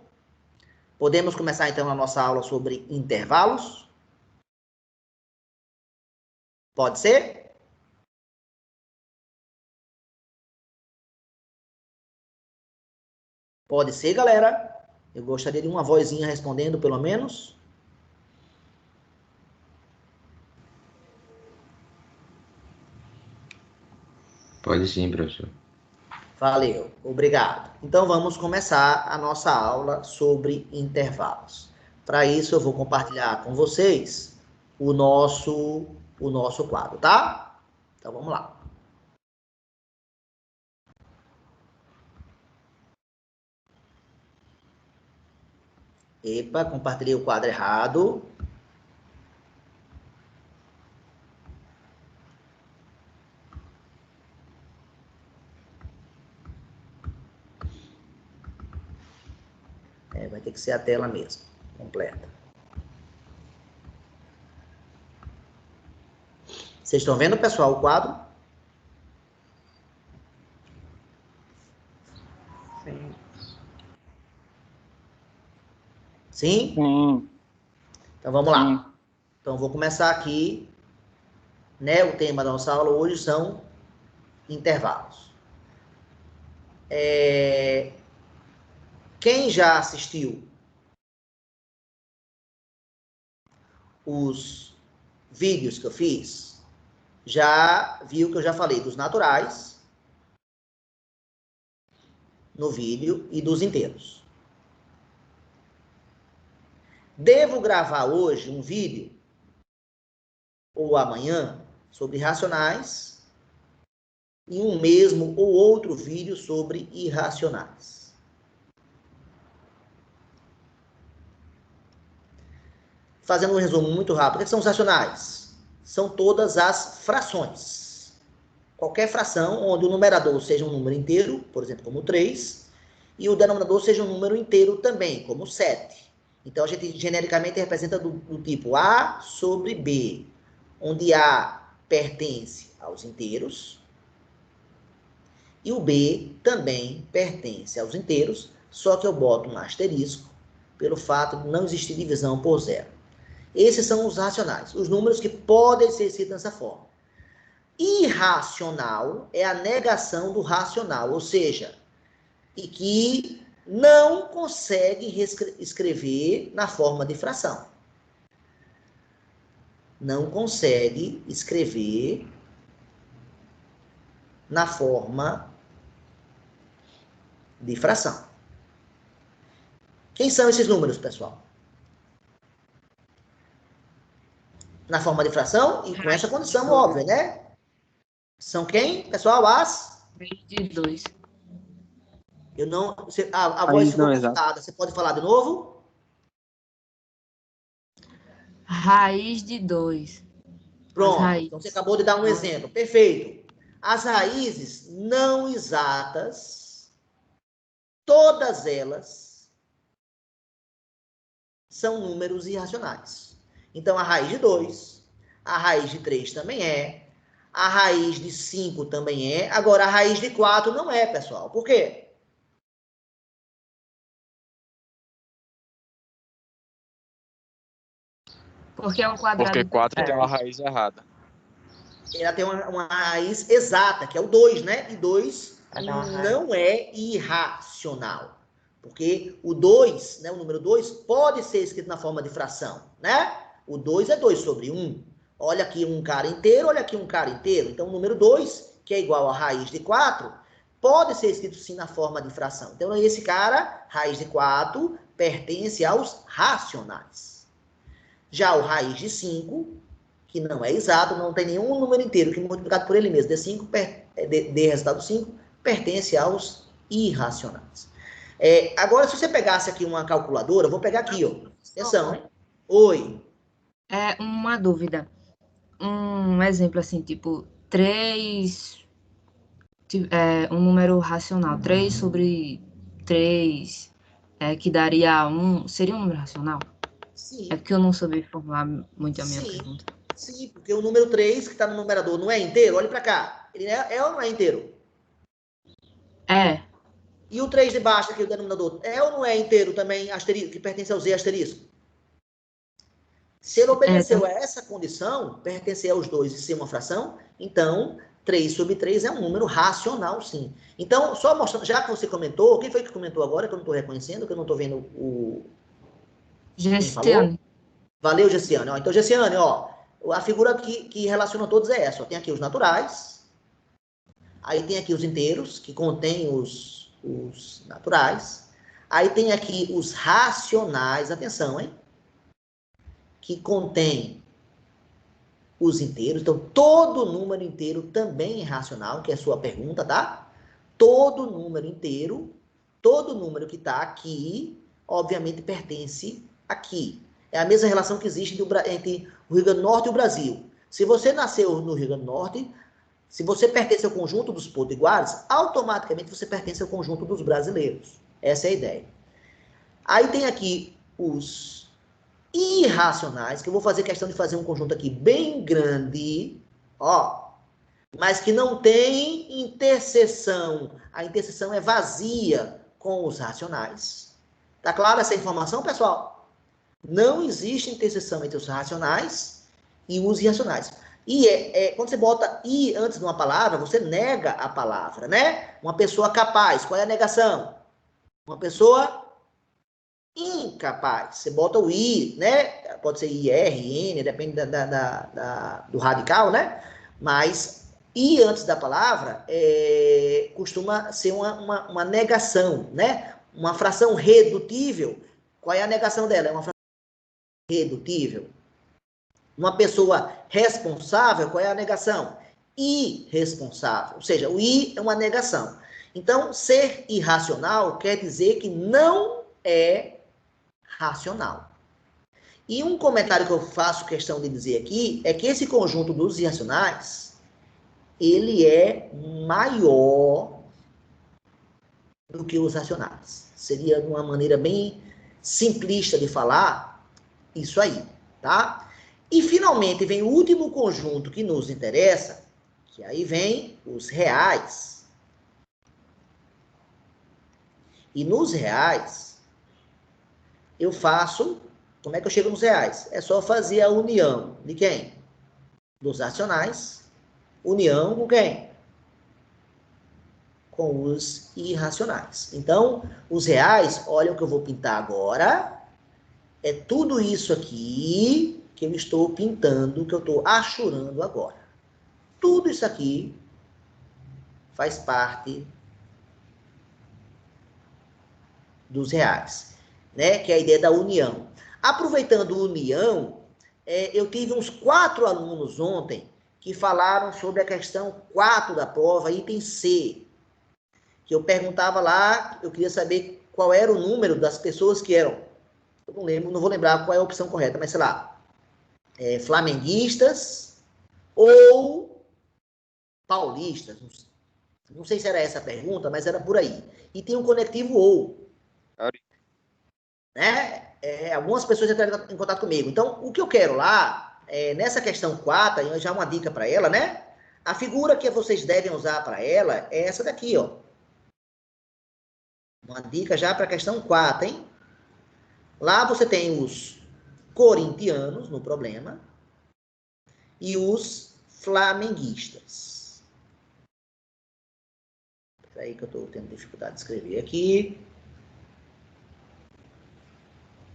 Speaker 1: Podemos começar então a nossa aula sobre intervalos? Pode ser? Pode ser, galera? Eu gostaria de uma vozinha respondendo, pelo menos.
Speaker 4: Pode sim, professor.
Speaker 1: Valeu, obrigado. Então, vamos começar a nossa aula sobre intervalos. Para isso, eu vou compartilhar com vocês o nosso quadro, tá? Então, vamos lá. Epa, compartilhei o quadro errado. Vai ter que ser a tela mesmo, completa. Vocês estão vendo, pessoal, o quadro?
Speaker 5: Sim.
Speaker 1: Sim?
Speaker 5: Sim.
Speaker 1: Então, vamos lá. Então, vou começar aqui, né? O tema da nossa aula hoje são intervalos. Quem já assistiu os vídeos que eu fiz, já viu que eu já falei dos naturais no vídeo e dos inteiros. Devo gravar hoje um vídeo, ou amanhã, sobre racionais, e um mesmo ou outro vídeo sobre irracionais. Fazendo um resumo muito rápido, o que são os racionais? São todas as frações. Qualquer fração onde o numerador seja um número inteiro, por exemplo, como 3, e o denominador seja um número inteiro também, como 7. Então, a gente genericamente representa do tipo A sobre B, onde A pertence aos inteiros e o B também pertence aos inteiros, só que eu boto um asterisco pelo fato de não existir divisão por zero. Esses são os racionais, os números que podem ser escritos dessa forma. Irracional é a negação do racional, ou seja, e que não consegue escrever na forma de fração. Não consegue escrever na forma de fração. Quem são esses números, pessoal? Na forma de fração e com essa condição óbvia, né? São quem, pessoal? As?
Speaker 6: Raiz de 2.
Speaker 1: Eu não... A voz ficou cortada. Você pode falar de novo?
Speaker 6: Raiz de 2.
Speaker 1: Pronto. Então, você acabou de dar um exemplo. Perfeito. As raízes não exatas, todas elas, são números irracionais. Então, a raiz de 2, a raiz de 3 também é, a raiz de 5 também é, agora a raiz de 4 não é, pessoal. Por quê?
Speaker 6: Porque é um quadrado.
Speaker 5: Porque 4 tem uma raiz errada.
Speaker 1: Ela tem uma raiz exata, que é o 2, né? E 2 não é irracional. Porque o 2, né, o número 2, pode ser escrito na forma de fração, né? O 2 é 2 sobre 1. Olha aqui um cara inteiro, olha aqui um cara inteiro. Então, o número 2, que é igual a raiz de 4, pode ser escrito sim na forma de fração. Então, esse cara, raiz de 4, pertence aos racionais. Já o raiz de 5, que não é exato, não tem nenhum número inteiro que multiplicado por ele mesmo dê resultado 5, pertence aos irracionais. Agora, se você pegasse aqui uma calculadora, eu vou pegar aqui, ó. Atenção. Oi.
Speaker 6: É uma dúvida. Um exemplo assim, tipo, 3... um número racional. 3 sobre 3, que daria 1, seria um número racional?
Speaker 1: Sim.
Speaker 6: É porque eu não soube formular muito a minha pergunta.
Speaker 1: Sim, porque o número 3, que está no numerador, não é inteiro? Olha para cá. Ele é ou não é inteiro?
Speaker 6: É.
Speaker 1: E o 3 de baixo aqui, o denominador, é ou não é inteiro também, asterisco, que pertence ao Z asterisco? Se ele obedeceu a essa condição, pertencer aos dois e ser uma fração, então 3 sobre 3 é um número racional, sim. Então, só mostrando, já que você comentou, quem foi que comentou agora, que eu não estou reconhecendo, que eu não estou vendo o... Quem falou?
Speaker 6: Gestiane.
Speaker 1: Valeu, Gessiane. Ó, então, Gessiane, ó, a figura que relaciona todos é essa. Ó, tem aqui os naturais, aí tem aqui os inteiros, que contém os naturais, aí tem aqui os racionais, atenção, hein? Que contém os inteiros. Então, todo número inteiro também é racional, que é a sua pergunta, tá? Todo número inteiro, todo número que está aqui, obviamente pertence aqui. É a mesma relação que existe entre o Rio Grande do Norte e o Brasil. Se você nasceu no Rio Grande do Norte, se você pertence ao conjunto dos potiguares, automaticamente você pertence ao conjunto dos brasileiros. Essa é a ideia. Aí tem aqui os irracionais, que eu vou fazer questão de fazer um conjunto aqui bem grande, ó, mas que não tem interseção. A interseção é vazia com os racionais. Tá clara essa informação, pessoal? Não existe interseção entre os racionais e os irracionais. E quando você bota i antes de uma palavra, você nega a palavra, né? Uma pessoa capaz, qual é a negação? Uma pessoa incapaz. Você bota o i, né? Pode ser IR, N, depende do radical, né? Mas i antes da palavra costuma ser uma negação, né? Uma fração redutível. Qual é a negação dela? É uma fração redutível. Uma pessoa responsável, qual é a negação? Irresponsável. Ou seja, o i é uma negação. Então, ser irracional quer dizer que não é racional. E um comentário que eu faço questão de dizer aqui é que esse conjunto dos irracionais, ele é maior do que os racionais. Seria de uma maneira bem simplista de falar isso aí, tá? E, finalmente, vem o último conjunto que nos interessa, que aí vem os reais. E nos reais, eu faço... Como é que eu chego nos reais? É só fazer a união de quem? Dos racionais. União com quem? Com os irracionais. Então, os reais, olha o que eu vou pintar agora. É tudo isso aqui que eu estou pintando, que eu estou achurando agora. Tudo isso aqui faz parte dos reais, né? Que é a ideia da união. Aproveitando união, eu tive uns 4 alunos ontem que falaram sobre a questão 4 da prova, item C. Que eu perguntava lá, eu queria saber qual era o número das pessoas que eram, eu não lembro, não vou lembrar qual é a opção correta, mas sei lá, flamenguistas ou paulistas. Não sei se era essa a pergunta, mas era por aí. E tem um conectivo ou. Né? Algumas pessoas entraram em contato comigo. Então, o que eu quero lá, nessa questão 4, já uma dica para ela, né? A figura que vocês devem usar para ela é essa daqui, ó. Uma dica já para a questão 4, hein? Lá você tem os corintianos no problema e os flamenguistas. Espera aí que eu estou tendo dificuldade de escrever aqui.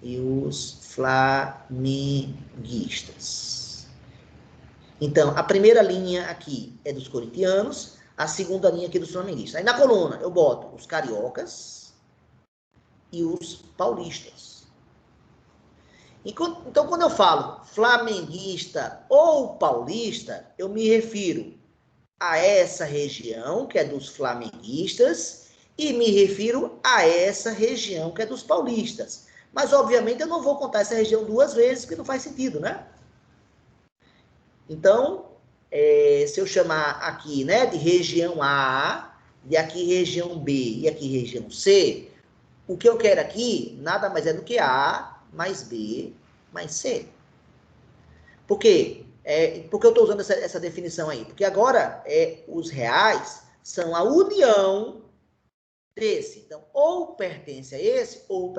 Speaker 1: E os flamenguistas. Então, a primeira linha aqui é dos corintianos, a segunda linha aqui dos flamenguistas. Aí na coluna eu boto os cariocas e os paulistas. Então, quando eu falo flamenguista ou paulista, eu me refiro a essa região, que é dos flamenguistas, e me refiro a essa região, que é dos paulistas. Mas, obviamente, eu não vou contar essa região 2 vezes, porque não faz sentido, né? Então, se eu chamar aqui, né, de região A, de aqui região B e aqui região C, o que eu quero aqui nada mais é do que A mais B mais C. Por quê? Porque eu estou usando essa definição aí? Porque agora os reais são a união desse. Então, ou pertence a esse, ou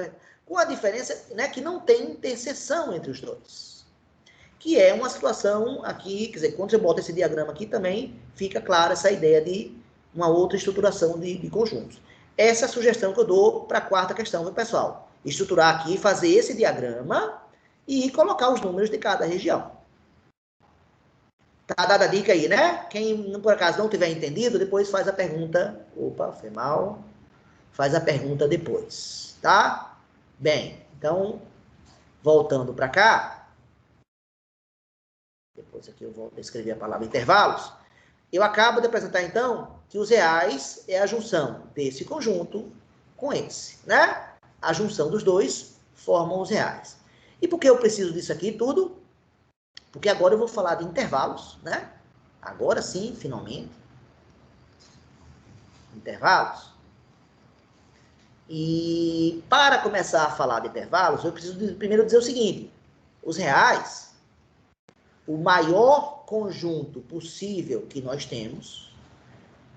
Speaker 1: com a diferença, né, que não tem interseção entre os dois. que é uma situação aqui, quer dizer, quando você bota esse diagrama aqui também, fica clara essa ideia de uma outra estruturação de conjuntos. Essa é a sugestão que eu dou para a quarta questão, viu, pessoal? Estruturar aqui, fazer esse diagrama e colocar os números de cada região. Tá dada a dica aí, né? Quem, por acaso, não tiver entendido, depois faz a pergunta. Opa, foi mal. Faz a pergunta depois, tá? Bem, então, voltando para cá. Depois aqui eu vou escrever a palavra intervalos. Eu acabo de apresentar, então, que os reais é a junção desse conjunto com esse, né? A junção dos dois formam os reais. E por que eu preciso disso aqui tudo? Porque agora eu vou falar de intervalos, né? Agora sim, finalmente. Intervalos. E para começar a falar de intervalos, eu preciso primeiro dizer o seguinte. Os reais, o maior conjunto possível que nós temos,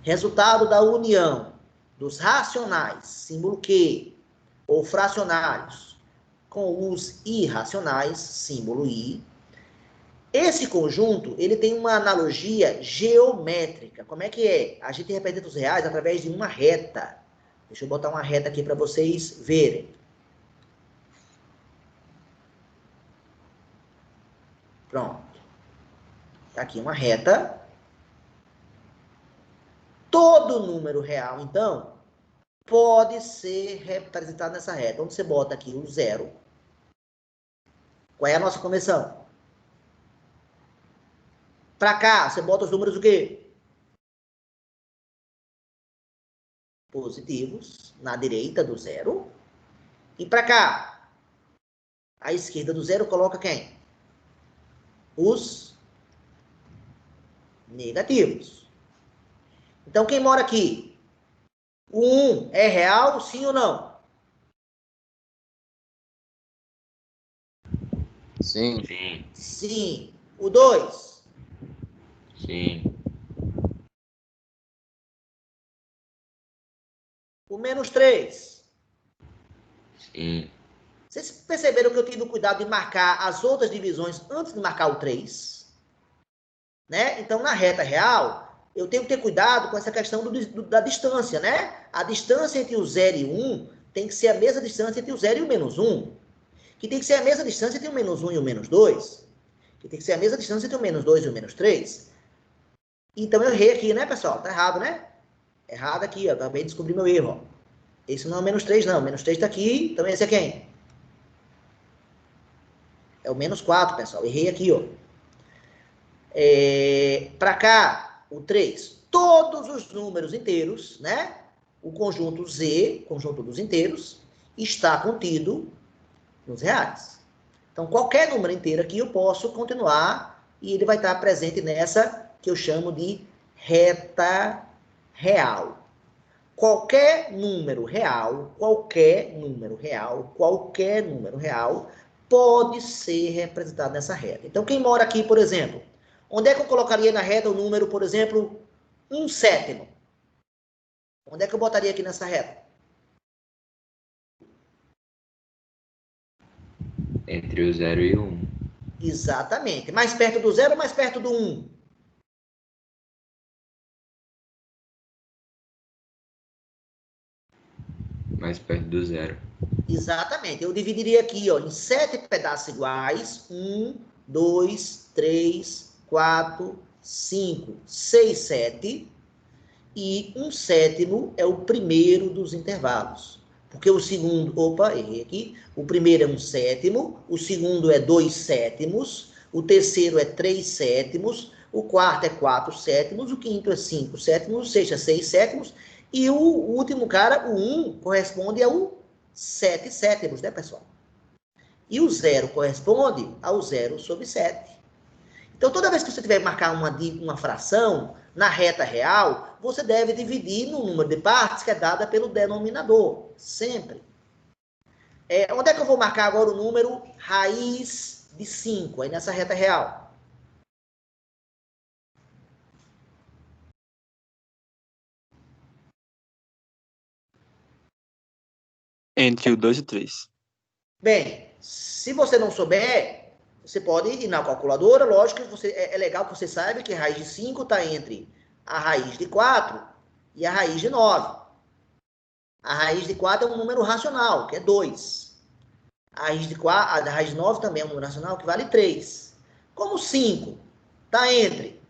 Speaker 1: resultado da união dos racionais, símbolo Q, ou fracionários, com os irracionais, símbolo I. Esse conjunto, ele tem uma analogia geométrica. Como é que é? A gente representa os reais através de uma reta. Deixa eu botar uma reta aqui para vocês verem. Pronto. Está aqui uma reta. Todo número real, então, pode ser representado nessa reta. Onde você bota aqui o zero. Qual é a nossa convenção? Para cá, você bota os números o quê? Positivos, na direita do zero. E para cá, à esquerda do zero, coloca quem? Os negativos. Então, quem mora aqui? O 1 é real, sim ou não?
Speaker 5: Sim.
Speaker 4: Sim.
Speaker 1: Sim. O 2?
Speaker 4: Sim.
Speaker 1: O menos 3?
Speaker 4: Sim.
Speaker 1: Vocês perceberam que eu tive o cuidado de marcar as outras divisões antes de marcar o 3? Né? Então, na reta real, eu tenho que ter cuidado com essa questão da distância, né? A distância entre o 0 e o 1 tem que ser a mesma distância entre o 0 e o menos 1. Que tem que ser a mesma distância entre o menos 1 e o menos 2. Que tem que ser a mesma distância entre o menos 2 e o menos 3. Então, eu errei aqui, né, pessoal? Tá errado, né? Errado aqui, ó. Acabei de descobrir meu erro, ó. Esse não é o menos 3, não. O menos 3 tá aqui. Então, esse é quem? É o menos 4, pessoal. Errei aqui, ó. Para cá, o 3. Todos os números inteiros, né? O conjunto Z, conjunto dos inteiros, está contido nos reais. Então, qualquer número inteiro aqui eu posso continuar e ele vai estar presente nessa que eu chamo de reta real. Qualquer número real pode ser representado nessa reta. Então, quem mora aqui, por exemplo, onde é que eu colocaria na reta o número, por exemplo, 1/7? Onde é que eu botaria aqui nessa reta?
Speaker 4: Entre o 0 e o 1.
Speaker 1: Exatamente. Mais perto do 0 ou mais perto do 1?
Speaker 4: Mais perto do 0.
Speaker 1: Exatamente. Eu dividiria aqui, ó, em 7 pedaços iguais. 1, 2, 3, 4, 5, 6, 7. E 1/7 é o primeiro dos intervalos. Porque o segundo, opa, errei aqui. O primeiro é 1/7, o segundo é 2/7, o terceiro é 3/7, o quarto é 4/7, o quinto é 5/7, o sexto é 6/7, e o último cara, o 1, corresponde ao 7/7, né, pessoal? E o 0 corresponde ao 0/7. Então, toda vez que você tiver que marcar uma fração na reta real, você deve dividir no número de partes que é dada pelo denominador, sempre. Onde é que eu vou marcar agora o número raiz de 5, aí nessa reta real?
Speaker 5: Entre o 2 e o 3.
Speaker 1: Bem, se você não souber, Você pode ir na calculadora, lógico que é legal que você saiba que a raiz de 5 está entre a raiz de 4 e a raiz de 9. A raiz de 4 é um número racional, que é 2. A raiz de 9 também é um número racional, que vale 3. Como 5 está entre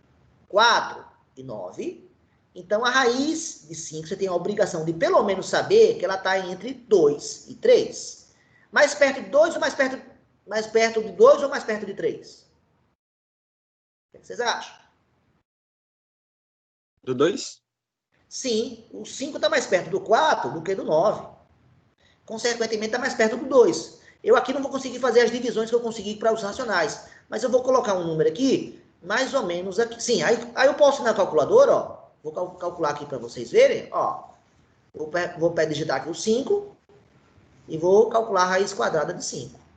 Speaker 1: 4 e 9, então a raiz de 5 você tem a obrigação de pelo menos saber que ela está entre 2 e 3. Mais perto de 2 ou mais perto de 2 ou mais perto de 3? O que vocês acham?
Speaker 5: Do 2?
Speaker 1: Sim, o 5 está mais perto do 4 do que do 9. Consequentemente, está mais perto do 2. Eu aqui não vou conseguir fazer as divisões que eu consegui para os racionais, mas eu vou colocar um número aqui, mais ou menos aqui. Sim, aí eu posso ir na calculadora, ó. Vou calcular aqui para vocês verem, ó. Vou digitar aqui o 5 e vou calcular a raiz quadrada de 5.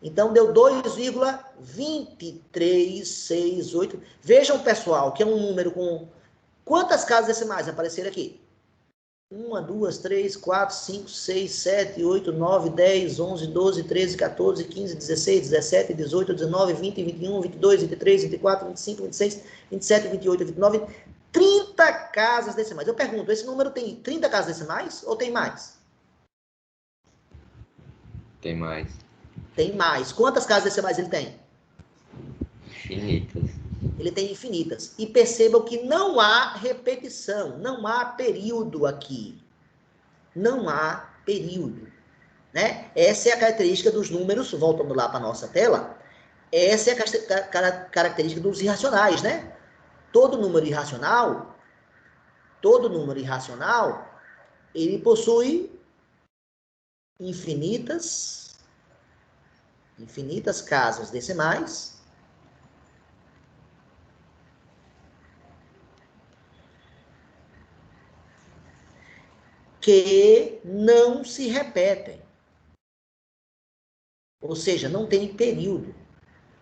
Speaker 1: Então, deu 2,2368. Vejam, pessoal, que é um número com... Quantas casas decimais apareceram aqui? 1, 2, 3, 4, 5, 6, 7, 8, 9, 10, 11, 12, 13, 14, 15, 16, 17, 18, 19, 20, 21, 22, 23, 24, 25, 26, 27, 28, 29, 30 casas decimais. Eu pergunto, esse número tem 30 casas decimais ou tem mais?
Speaker 4: Tem mais.
Speaker 1: Tem mais. Quantas casas decimais ele tem?
Speaker 4: Infinitas.
Speaker 1: Ele tem infinitas. E percebam que não há repetição, não há período aqui. Não há período. Né? Essa é a característica dos números, voltando lá para a nossa tela, essa é a característica dos irracionais, né? Todo número irracional, ele possui infinitas casas decimais, que não se repetem. Ou seja, não tem período.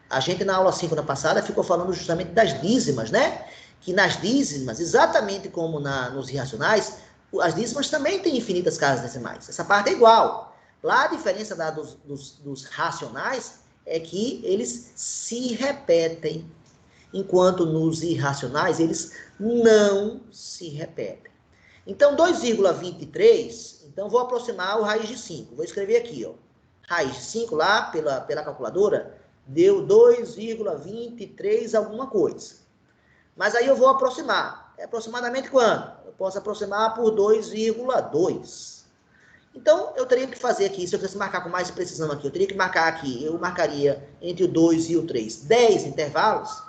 Speaker 1: A gente, na aula 5 da passada, ficou falando justamente das dízimas, né? Que nas dízimas, exatamente como nos irracionais, as dízimas também têm infinitas casas decimais. Essa parte é igual. Lá a diferença dos racionais é que eles se repetem, enquanto nos irracionais eles não se repetem. Então, 2,23, então vou aproximar o raiz de 5. Vou escrever aqui, ó. Raiz de 5 lá, pela calculadora, deu 2,23 alguma coisa. Mas aí eu vou aproximar. É aproximadamente quanto? Eu posso aproximar por 2,2. Então, eu teria que fazer aqui, se eu quisesse marcar com mais precisão aqui, eu teria que marcar aqui, eu marcaria entre o 2 e o 3, 10 intervalos,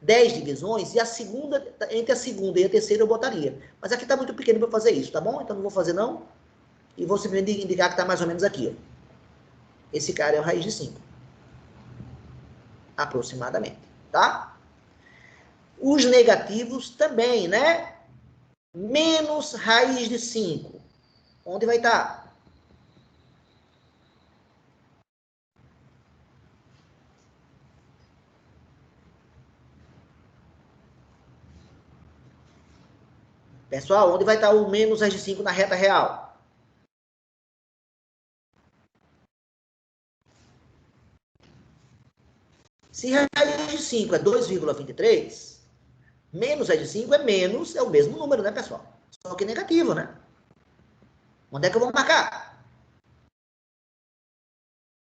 Speaker 1: 10 divisões, e entre a segunda e a terceira eu botaria. Mas aqui está muito pequeno para fazer isso, tá bom? Então não vou fazer não. E vou simplesmente indicar que está mais ou menos aqui, ó. Esse cara é o raiz de 5. Aproximadamente, tá? Os negativos também, né? Menos raiz de 5. Onde vai estar? Pessoal, onde vai estar o menos raiz de 5 na reta real? Se raiz de 5 é 2,23, menos raiz de 5 é menos, é o mesmo número, né, pessoal? Só que negativo, né? Onde é que eu vou marcar?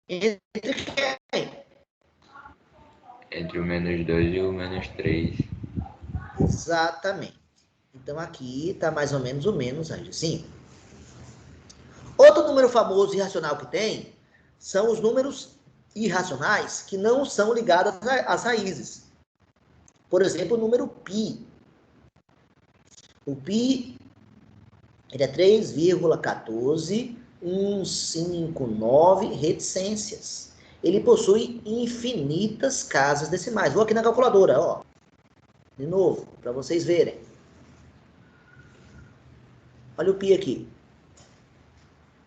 Speaker 1: Entre quem?
Speaker 4: Entre o menos 2 e o menos 3.
Speaker 1: Exatamente. Então, aqui está mais ou menos o menos raiz de 5. Outro número famoso irracional que tem são os números irracionais que não são ligados às raízes. Por exemplo, o número π. O π ele é 3,14159 reticências. Ele possui infinitas casas decimais. Vou aqui na calculadora, ó. De novo, para vocês verem. Olha o π aqui.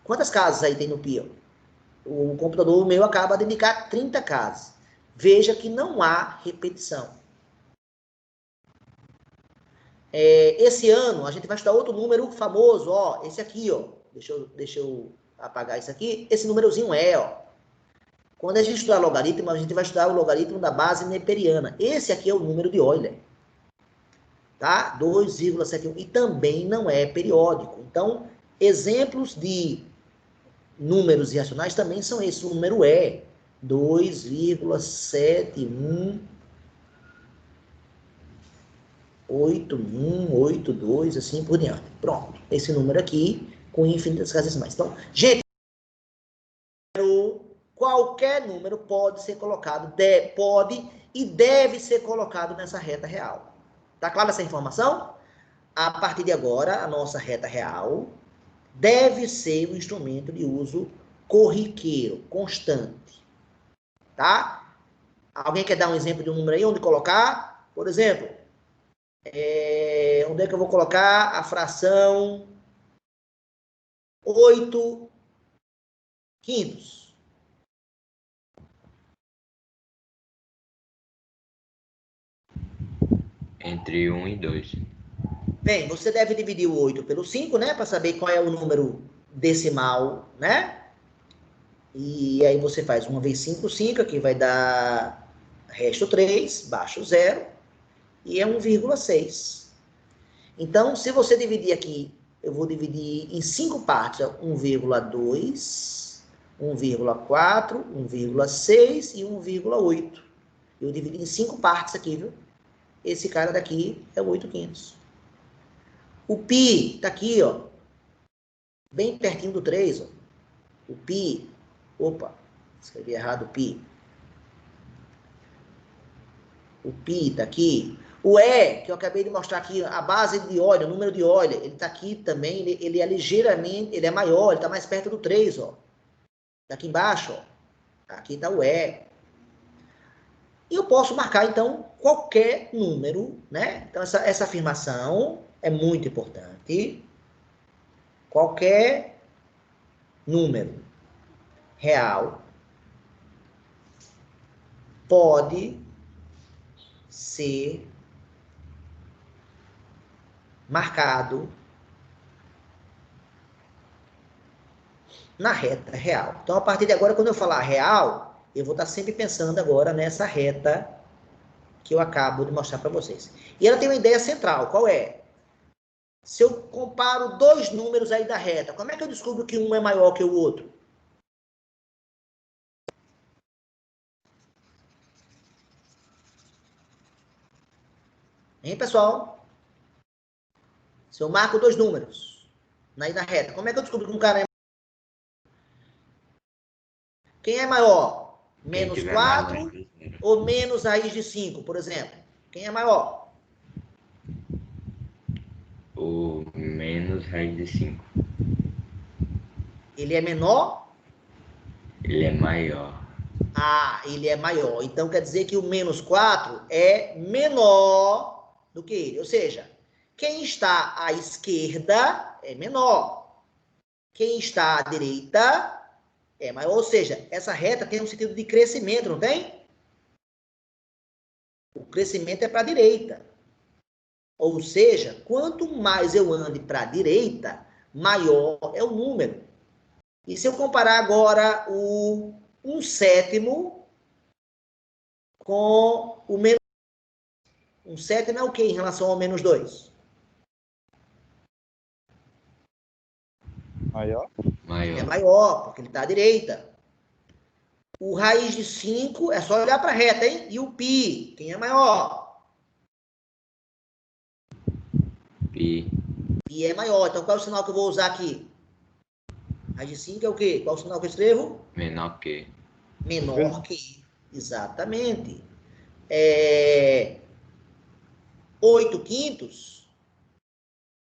Speaker 1: Quantas casas aí tem no π? O computador meu acaba de indicar 30 casas. Veja que não há repetição. Esse ano, a gente vai estudar outro número famoso, ó. Esse aqui, ó. Deixa eu apagar isso aqui. Esse númerozinho é, ó. Quando a gente estudar logaritmo, a gente vai estudar o logaritmo da base neperiana. Esse aqui é o número de Euler. Tá? 2,71. E também não é periódico. Então, exemplos de números irracionais também são esses. O número é 2,718182, assim por diante. Pronto. Esse número aqui com infinitas casas decimais. Então, gente, qualquer número pode ser colocado, pode e deve ser colocado nessa reta real. Tá clara essa informação? A partir de agora, a nossa reta real deve ser um instrumento de uso corriqueiro, constante. Tá? Alguém quer dar um exemplo de um número aí? Onde colocar? Por exemplo, onde é que eu vou colocar a fração 8 quintos?
Speaker 4: Entre 1 e 2.
Speaker 1: Bem, você deve dividir o 8 pelo 5, né? Para saber qual é o número decimal, né? E aí você faz 1 vezes 5, 5, que vai dar resto 3, baixo 0, e é 1,6. Então, se você dividir aqui, eu vou dividir em 5 partes, 1,2, 1,4, 1,6 e 1,8. Eu dividi em 5 partes aqui, viu? Esse cara daqui é o 8 quintos. O π tá aqui, ó, bem pertinho do 3, ó. O π, opa, escrevi errado o π. O π tá aqui. O E, que eu acabei de mostrar aqui, a base de Euler, o número de Euler, ele tá aqui também, ele é ligeiramente, ele é maior, ele tá mais perto do 3, ó. Daqui embaixo, ó. Aqui tá o E. E eu posso marcar, então, qualquer número, né? Então, essa afirmação é muito importante. Qualquer número real pode ser marcado na reta real. Então, a partir de agora, quando eu falar real, eu vou estar sempre pensando agora nessa reta que eu acabo de mostrar para vocês. E ela tem uma ideia central, qual é? Se eu comparo dois números aí da reta, como é que eu descubro que um é maior que o outro? Hein, pessoal? Se eu marco dois números aí na reta, como é que eu descubro que um cara é maior? Quem é maior? Menos 4 ou menos raiz de 5, por exemplo? Quem é maior?
Speaker 4: O menos raiz de 5.
Speaker 1: Ele é menor?
Speaker 4: Ele é maior.
Speaker 1: Ah, ele é maior. Então, quer dizer que o menos 4 é menor do que ele. Ou seja, quem está à esquerda é menor. Quem está à direita é maior. Ou seja, essa reta tem um sentido de crescimento, não tem? O crescimento é para a direita. Ou seja, quanto mais eu ande para a direita, maior é o número. E se eu comparar agora o 1/7 com o menos 1/7 é o que em relação ao menos 2?
Speaker 5: Maior?
Speaker 1: É maior, porque ele está à direita. O raiz de 5 é só olhar para a reta, hein? E o π, quem é maior?
Speaker 4: Pi.
Speaker 1: Π é maior. Então, qual é o sinal que eu vou usar aqui? Raiz de 5 é o quê? Qual é o sinal que eu escrevo?
Speaker 4: Menor que.
Speaker 1: Menor que. Exatamente. 8 quintos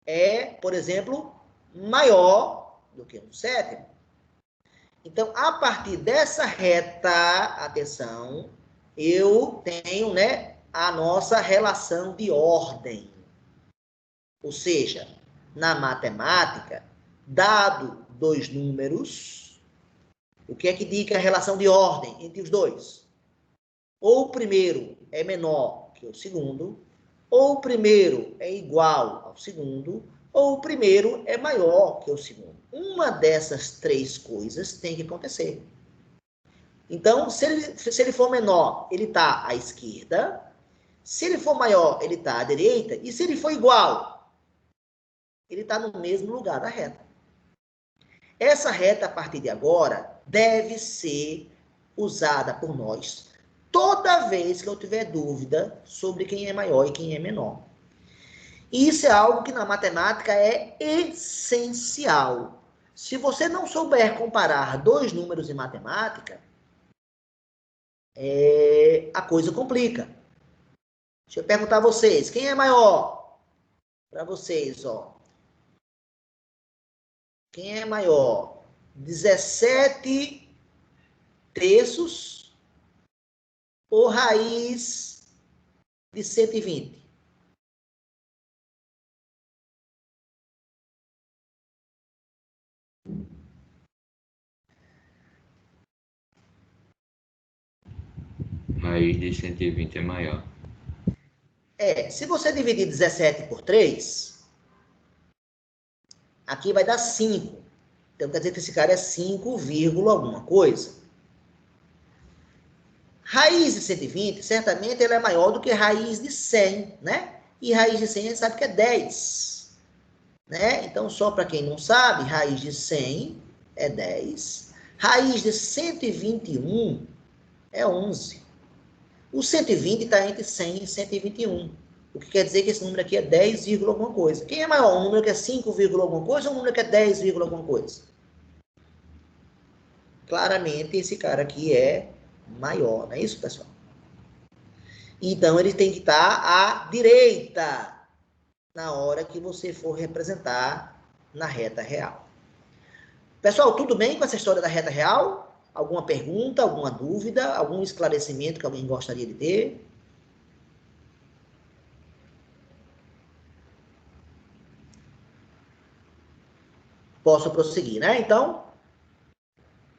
Speaker 1: é, por exemplo, maior do que 1/7. Então, a partir dessa reta, atenção, eu tenho, né, a nossa relação de ordem. Ou seja, na matemática, dado dois números, o que é que indica a relação de ordem entre os dois? Ou o primeiro é menor que o segundo, ou o primeiro é igual ao segundo, ou o primeiro é maior que o segundo. Uma dessas três coisas tem que acontecer. Então, se ele for menor, ele está à esquerda. Se ele for maior, ele está à direita. E se ele for igual, ele está no mesmo lugar da reta. Essa reta, a partir de agora, deve ser usada por nós toda vez que eu tiver dúvida sobre quem é maior e quem é menor. E isso é algo que na matemática é essencial. Se você não souber comparar dois números em matemática, a coisa complica. Deixa eu perguntar a vocês, quem é maior? Para vocês, ó. Quem é maior? 17 terços ou raiz de 120?
Speaker 4: Raiz de 120 é maior.
Speaker 1: Se você dividir 17 por 3, aqui vai dar 5. Então, quer dizer que esse cara é 5, alguma coisa. Raiz de 120, certamente, ela é maior do que raiz de 100, né? E raiz de 100, a gente sabe que é 10. Né? Então, só para quem não sabe, raiz de 100 é 10. Raiz de 121 é 11. O 120 está entre 100 e 121. O que quer dizer que esse número aqui é 10, alguma coisa. Quem é maior? Um número que é 5, alguma coisa ou um número que é 10, alguma coisa? Claramente, esse cara aqui é maior, não é isso, pessoal? Então, ele tem que estar à direita na hora que você for representar na reta real. Pessoal, tudo bem com essa história da reta real? Alguma pergunta, alguma dúvida, algum esclarecimento que alguém gostaria de ter? Posso prosseguir, né? Então,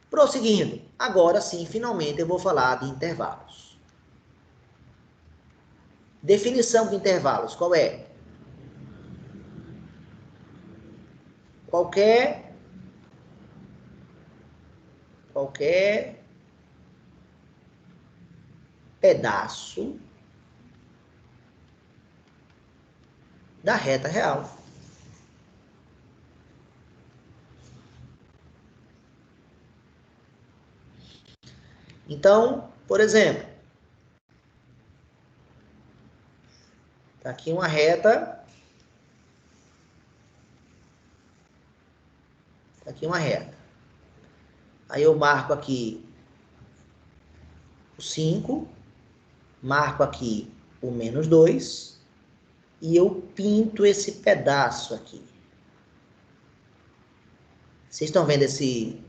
Speaker 1: prosseguindo. Agora sim, finalmente eu vou falar de intervalos. Definição de intervalos, qual é? Qualquer pedaço da reta real. Então, por exemplo, tá aqui uma reta. Tá aqui uma reta. Aí eu marco aqui o 5, marco aqui o menos 2 e eu pinto esse pedaço aqui. Vocês estão vendo esse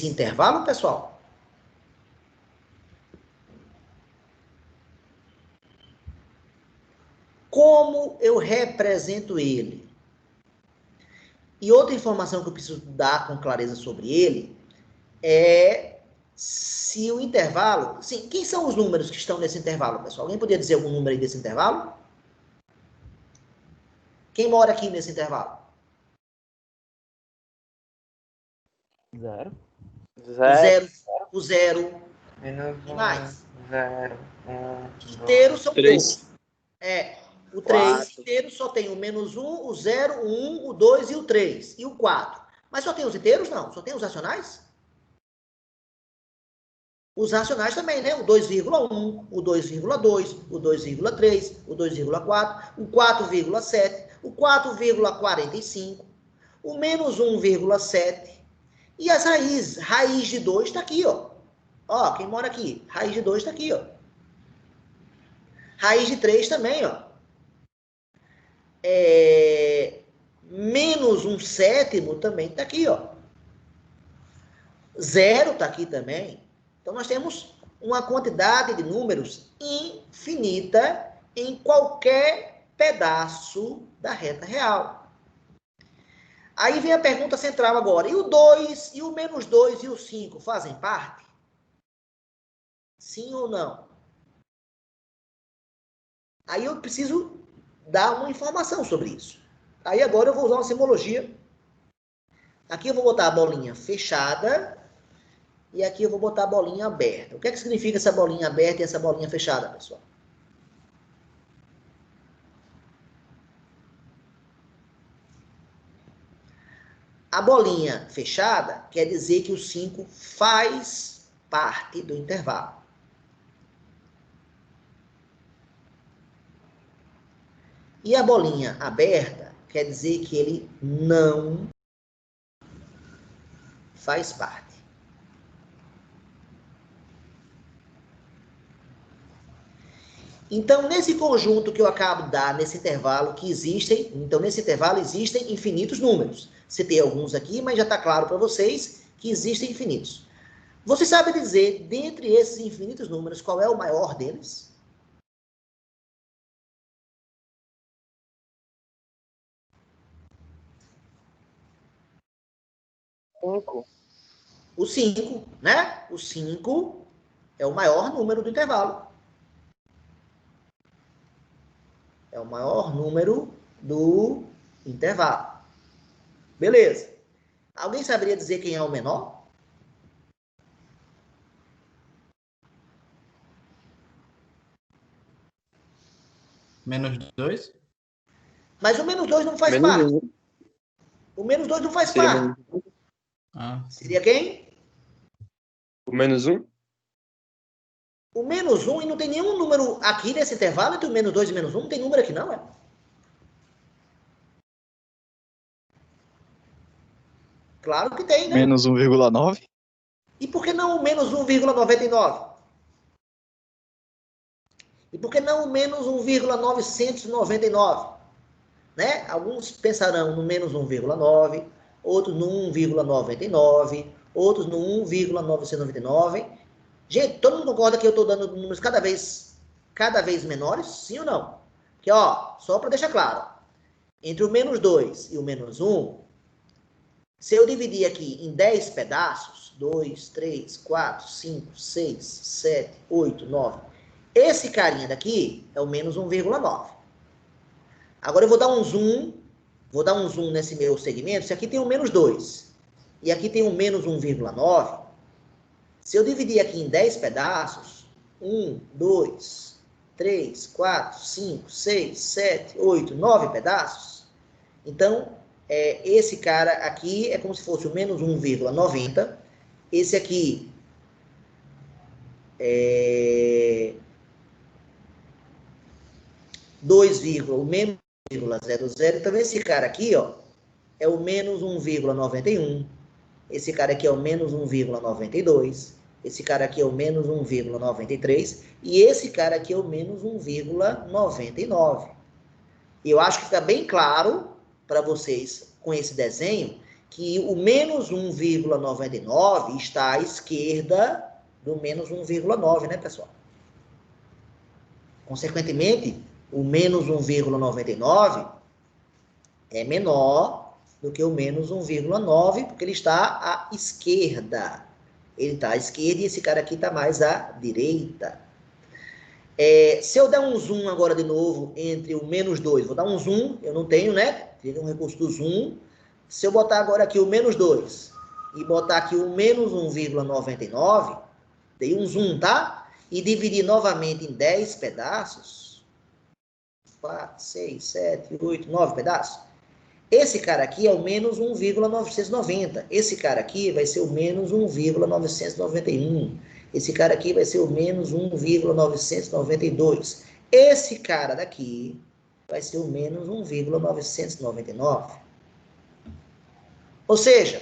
Speaker 1: intervalo, pessoal? Como eu represento ele? E outra informação que eu preciso dar com clareza sobre ele é se o intervalo... Sim, quem são os números que estão nesse intervalo, pessoal? Alguém poderia dizer algum número aí desse intervalo? Quem mora aqui nesse intervalo?
Speaker 5: 0.
Speaker 1: O 0.
Speaker 5: Menos
Speaker 1: E mais?
Speaker 5: 0.
Speaker 1: Inteiros são
Speaker 5: 3.
Speaker 1: poucos. O 3
Speaker 5: 4.
Speaker 1: inteiro só tem o menos 1, o 0, o 1, o 2 e o 3. E o 4. Mas só tem os inteiros? Não. Só tem os racionais? Os racionais também, né? O 2,1, o 2,2, o 2,3, o 2,4, o 4,7, o 4,45, o menos 1,7. E as raízes. Raiz de 2 está aqui, ó. Ó, quem mora aqui? Raiz de 2 está aqui, ó. Raiz de 3 também, ó. Menos 1/7 também está aqui, ó. 0 está aqui também. Então, nós temos uma quantidade de números infinita em qualquer pedaço da reta real. Aí vem a pergunta central agora. E o 2, e o menos 2 e o 5 fazem parte? Sim ou não? Aí eu preciso dar uma informação sobre isso. Aí agora eu vou usar uma simbologia. Aqui eu vou botar a bolinha fechada E aqui eu vou botar a bolinha aberta. O que é que significa essa bolinha aberta e essa bolinha fechada, pessoal? A bolinha fechada quer dizer que o 5 faz parte do intervalo. E a bolinha aberta quer dizer que ele não faz parte. Então, nesse conjunto que eu acabo de dar, nesse intervalo que existem, então nesse intervalo existem infinitos números. Citei alguns aqui, mas já está claro para vocês que existem infinitos. Você sabe dizer, dentre esses infinitos números, qual é o maior deles? O 5, né? O 5 é o maior número do intervalo. É o maior número do intervalo. Beleza. Alguém saberia dizer quem é o menor?
Speaker 7: Menos 2?
Speaker 1: Mas o menos 2 não faz
Speaker 8: Menos
Speaker 1: parte.
Speaker 8: 1.
Speaker 1: O menos 2 não faz
Speaker 8: Seria
Speaker 1: parte.
Speaker 7: Ah,
Speaker 1: Seria quem?
Speaker 8: o menos 1?
Speaker 1: O menos 1, e não tem nenhum número aqui nesse intervalo entre o menos 2 e o menos 1. Não tem número aqui, não, é? Claro que tem, né?
Speaker 9: Menos 1,9?
Speaker 1: E por que não o menos 1,99? E por que não o menos 1,999? Né? Alguns pensarão no menos 1,9, outros no 1,99, outros no 1,999. Gente, todo mundo concorda que eu estou dando números cada vez menores? Sim ou não? Que, ó, só para deixar claro, entre o menos 2 e o menos 1, se eu dividir aqui em 10 pedaços, 2, 3, 4, 5, 6, 7, 8, 9, esse carinha daqui é o menos 1,9. Agora eu vou dar um zoom nesse meu segmento. Se aqui tem um menos 2 e aqui tem um menos 1,9, se eu dividir aqui em 10 pedaços, 1, 2, 3, 4, 5, 6, 7, 8, 9 pedaços, então esse cara aqui é como se fosse o menos 1,90. Esse aqui é 2, o menos 1,00. Então, esse cara aqui, ó, é o menos 1,91. Esse cara aqui é o menos 1,92. Esse cara aqui é o menos 1,93. E esse cara aqui é o menos 1,99. E eu acho que fica bem claro para vocês, com esse desenho, que o menos 1,99 está à esquerda do menos 1,9, né, pessoal? Consequentemente, o menos 1,99 é menor do que o menos 1,9, porque ele está à esquerda. Ele está à esquerda e esse cara aqui está mais à direita. Se eu der um zoom agora de novo entre o menos 2, vou dar um zoom, eu não tenho, né? Teria um recurso do zoom. Se eu botar agora aqui o menos 2 e botar aqui o menos 1,99, dei um zoom, tá? E dividir novamente em 10 pedaços, 4, 6, 7, 8, 9 pedaços. Esse cara aqui é o menos 1,990. Esse cara aqui vai ser o menos 1,991. Esse cara aqui vai ser o menos 1,992. Esse cara daqui vai ser o menos 1,999. Ou seja,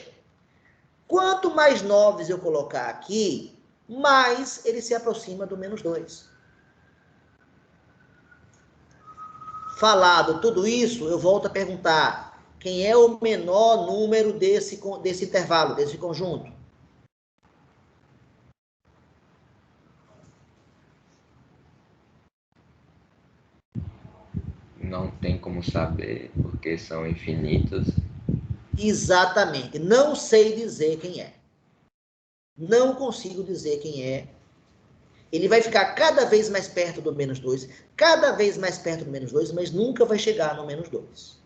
Speaker 1: quanto mais 9 eu colocar aqui, mais ele se aproxima do menos 2. Falado tudo isso, eu volto a perguntar: quem é o menor número desse intervalo, desse conjunto?
Speaker 4: Não tem como saber, porque são infinitos.
Speaker 1: Exatamente. Não sei dizer quem é. Não consigo dizer quem é. Ele vai ficar cada vez mais perto do menos 2, cada vez mais perto do menos 2, mas nunca vai chegar no menos 2.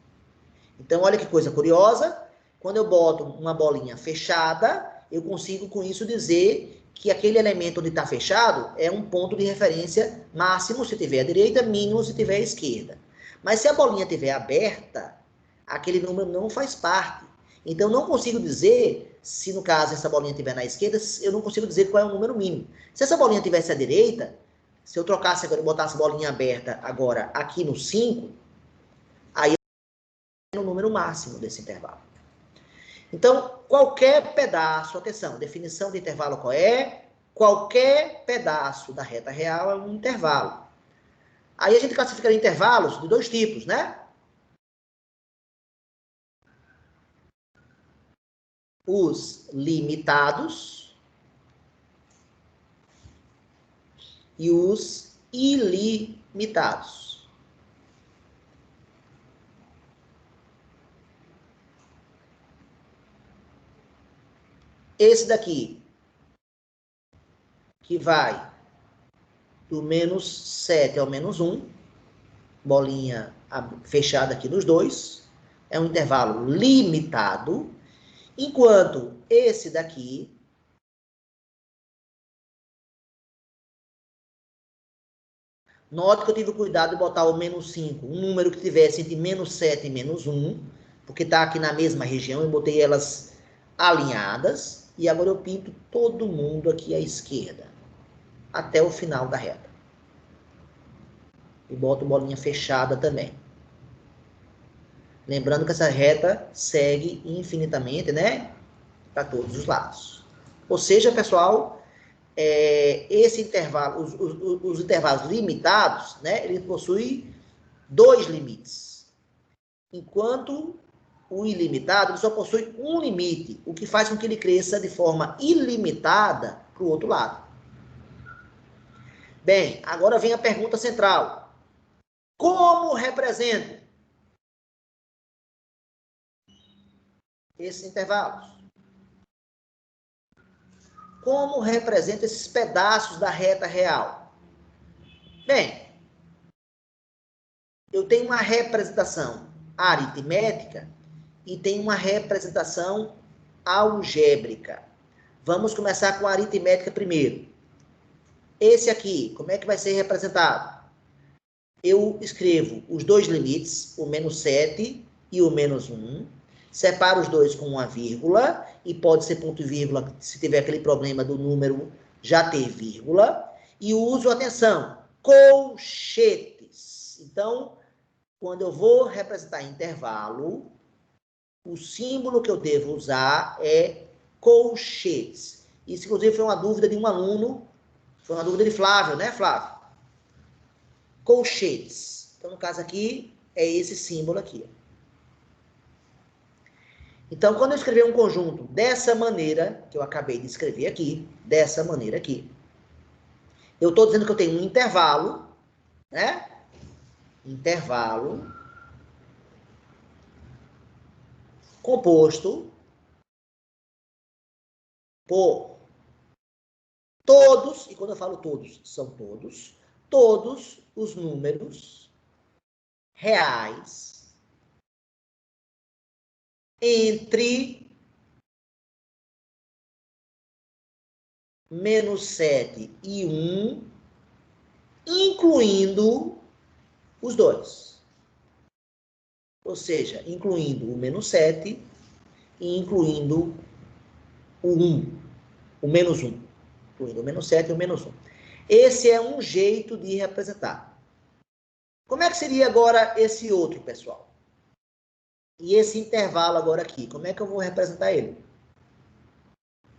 Speaker 1: Então, olha que coisa curiosa. Quando eu boto uma bolinha fechada, eu consigo com isso dizer que aquele elemento onde está fechado é um ponto de referência máximo se tiver à direita, mínimo se tiver à esquerda. Mas se a bolinha estiver aberta, aquele número não faz parte. Então, eu não consigo dizer, se no caso essa bolinha estiver na esquerda, eu não consigo dizer qual é o número mínimo. Se essa bolinha estivesse à direita, se eu trocasse agora e botasse a bolinha aberta agora aqui no 5, aí é o número máximo desse intervalo. Então, qualquer pedaço, atenção, definição de intervalo qual é? Qualquer pedaço da reta real é um intervalo. Aí a gente classifica intervalos de dois tipos, né? Os limitados e os ilimitados. Esse daqui, que vai do menos 7 ao menos 1, bolinha fechada aqui nos dois, é um intervalo limitado, enquanto esse daqui note que eu tive o cuidado de botar o menos 5, um número que tivesse entre menos 7 e menos 1, porque está aqui na mesma região, eu botei elas alinhadas, e agora eu pinto todo mundo aqui à esquerda, até o final da reta. E boto bolinha fechada também. Lembrando que essa reta segue infinitamente, né? Para todos os lados. Ou seja, pessoal, esse intervalo, os intervalos limitados, né? Ele possui dois limites. Enquanto o ilimitado ele só possui um limite, o que faz com que ele cresça de forma ilimitada para o outro lado. Bem, agora vem a pergunta central. Como represento esses intervalos? Como represento esses pedaços da reta real? Bem, eu tenho uma representação aritmética e tenho uma representação algébrica. Vamos começar com a aritmética primeiro. Esse aqui, como é que vai ser representado? Eu escrevo os dois limites, o menos 7 e o menos 1, separo os dois com uma vírgula, e pode ser ponto e vírgula se tiver aquele problema do número já ter vírgula, e uso, atenção, colchetes. Então, quando eu vou representar intervalo, o símbolo que eu devo usar é colchetes. Isso, inclusive, foi uma dúvida de um aluno, foi uma dúvida de Flávio, né, Flávio? Colchetes. Então, no caso aqui, é esse símbolo aqui. Então, quando eu escrever um conjunto dessa maneira, que eu acabei de escrever aqui, dessa maneira aqui, eu estou dizendo que eu tenho um intervalo, né? Intervalo composto por todos, e quando eu falo todos, são todos os números reais entre menos 7 e 1, incluindo os dois. Ou seja, incluindo o menos 7 e incluindo o 1, o menos 1. Incluindo o menos 7 e o menos 1. Esse é um jeito de representar. Como é que seria agora esse outro, pessoal? E esse intervalo agora aqui, como é que eu vou representar ele?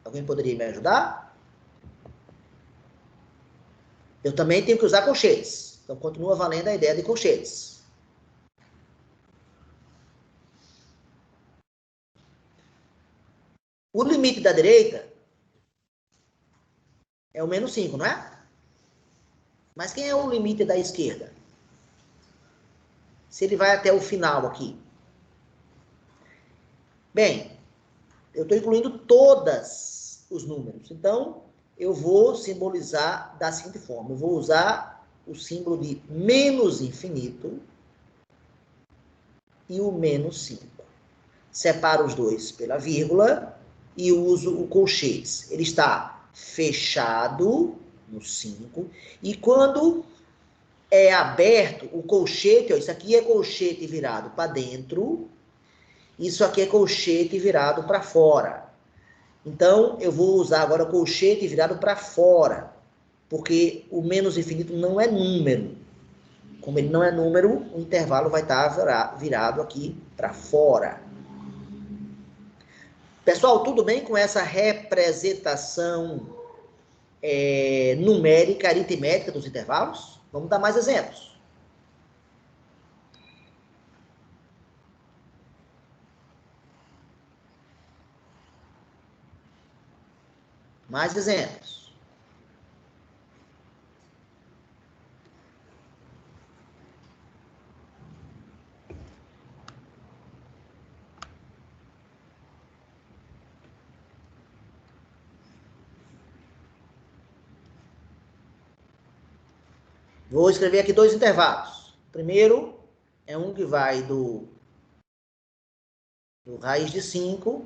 Speaker 1: Alguém poderia me ajudar? Eu também tenho que usar colchetes. Então, continua valendo a ideia de colchetes. O limite da direita é o menos 5, não é? Mas quem é o limite da esquerda? Se ele vai até o final aqui. Bem, eu estou incluindo todos os números. Então, eu vou simbolizar da seguinte forma. Eu vou usar o símbolo de menos infinito e o menos 5. Separo os dois pela vírgula e uso o colchetes. Ele está fechado no 5, e quando é aberto, o colchete, ó, isso aqui é colchete virado para dentro, isso aqui é colchete virado para fora. Então, eu vou usar agora o colchete virado para fora, porque o menos infinito não é número. Como ele não é número, o intervalo vai estar virado aqui para fora. Pessoal, tudo bem com essa representação numérica, aritmética dos intervalos? Vamos dar mais exemplos. Mais exemplos. Vou escrever aqui 2 intervalos. O primeiro é um que vai do raiz de 5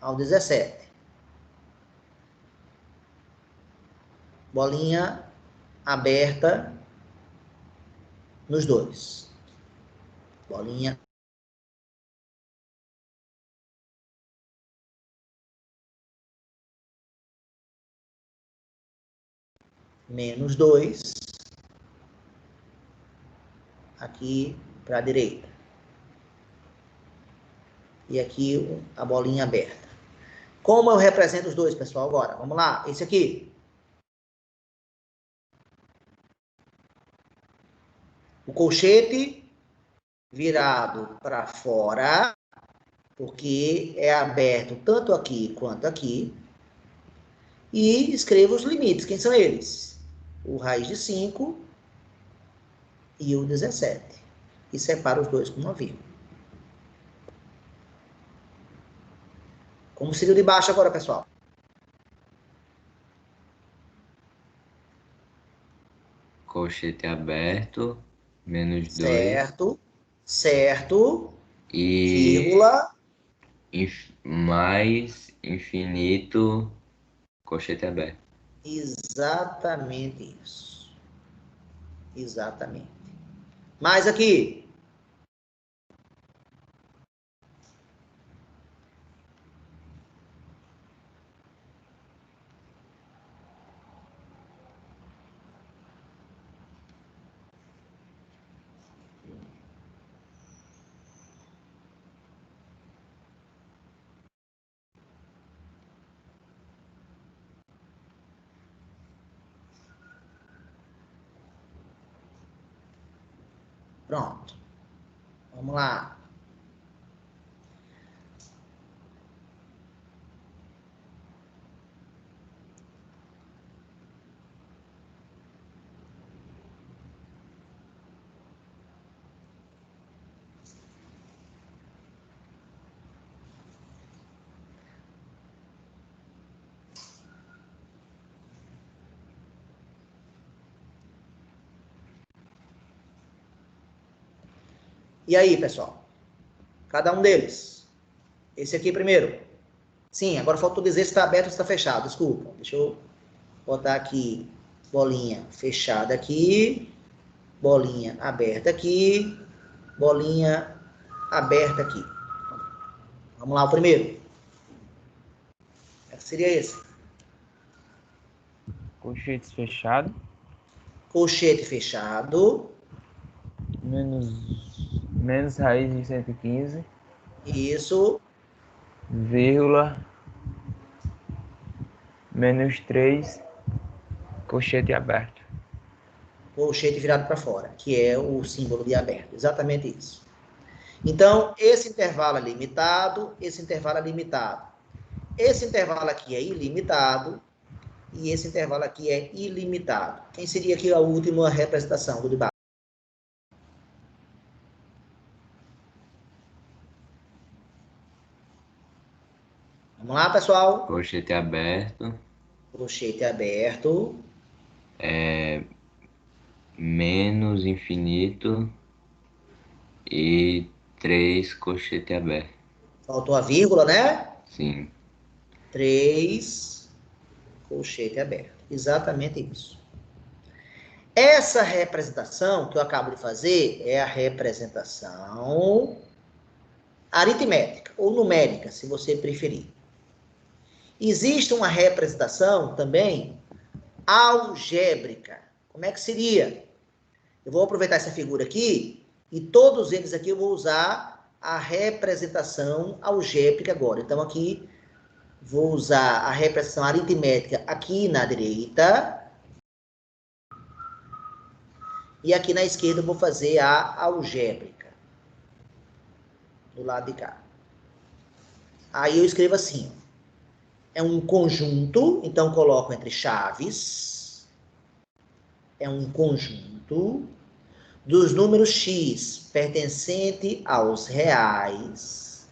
Speaker 1: ao 17. Bolinha aberta nos dois. Bolinha. Menos 2. Aqui para a direita. E aqui a bolinha aberta. Como eu represento os dois, pessoal, agora? Vamos lá. Esse aqui. O colchete virado para fora, porque é aberto tanto aqui quanto aqui. E escrevo os limites. Quem são eles? O raiz de 5 e o 17. E separo os dois com uma vírgula. Como seria o de baixo agora, pessoal?
Speaker 4: Colchete aberto, menos 2.
Speaker 1: Certo, certo,
Speaker 4: E
Speaker 1: vírgula,
Speaker 4: mais infinito, colchete aberto.
Speaker 1: exatamente isso. Exatamente. Mais aqui. Pronto. Vamos lá. E aí, pessoal? Cada um deles. Esse aqui primeiro. Sim, agora faltou dizer se está aberto ou se está fechado. Desculpa. Deixa eu botar aqui bolinha fechada aqui, bolinha aberta aqui, bolinha aberta aqui. Vamos lá, o primeiro. Seria esse.
Speaker 5: Colchetes fechado.
Speaker 1: Colchete fechado.
Speaker 5: Menos raiz de 115.
Speaker 1: Isso.
Speaker 5: Vírgula. Menos 3. Colchete aberto.
Speaker 1: Colchete virado para fora, que é o símbolo de aberto. Exatamente isso. Então, esse intervalo é limitado, esse intervalo é limitado. Esse intervalo aqui é ilimitado e esse intervalo aqui é ilimitado. Quem seria aqui a última representação do de baixo? Vamos lá, pessoal?
Speaker 4: Colchete aberto.
Speaker 1: Colchete aberto.
Speaker 4: Menos infinito e 3 colchete aberto.
Speaker 1: Faltou a vírgula, né?
Speaker 4: Sim.
Speaker 1: 3, colchete aberto. Exatamente isso. Essa representação que eu acabo de fazer é a representação aritmética, ou numérica, se você preferir. Existe uma representação também algébrica. Como é que seria? Eu vou aproveitar essa figura aqui, e todos eles aqui eu vou usar a representação algébrica agora. Então, aqui, vou usar a representação aritmética aqui na direita, e aqui na esquerda eu vou fazer a algébrica, do lado de cá. Aí eu escrevo assim, é um conjunto, então coloco entre chaves, é um conjunto dos números x pertencente aos reais,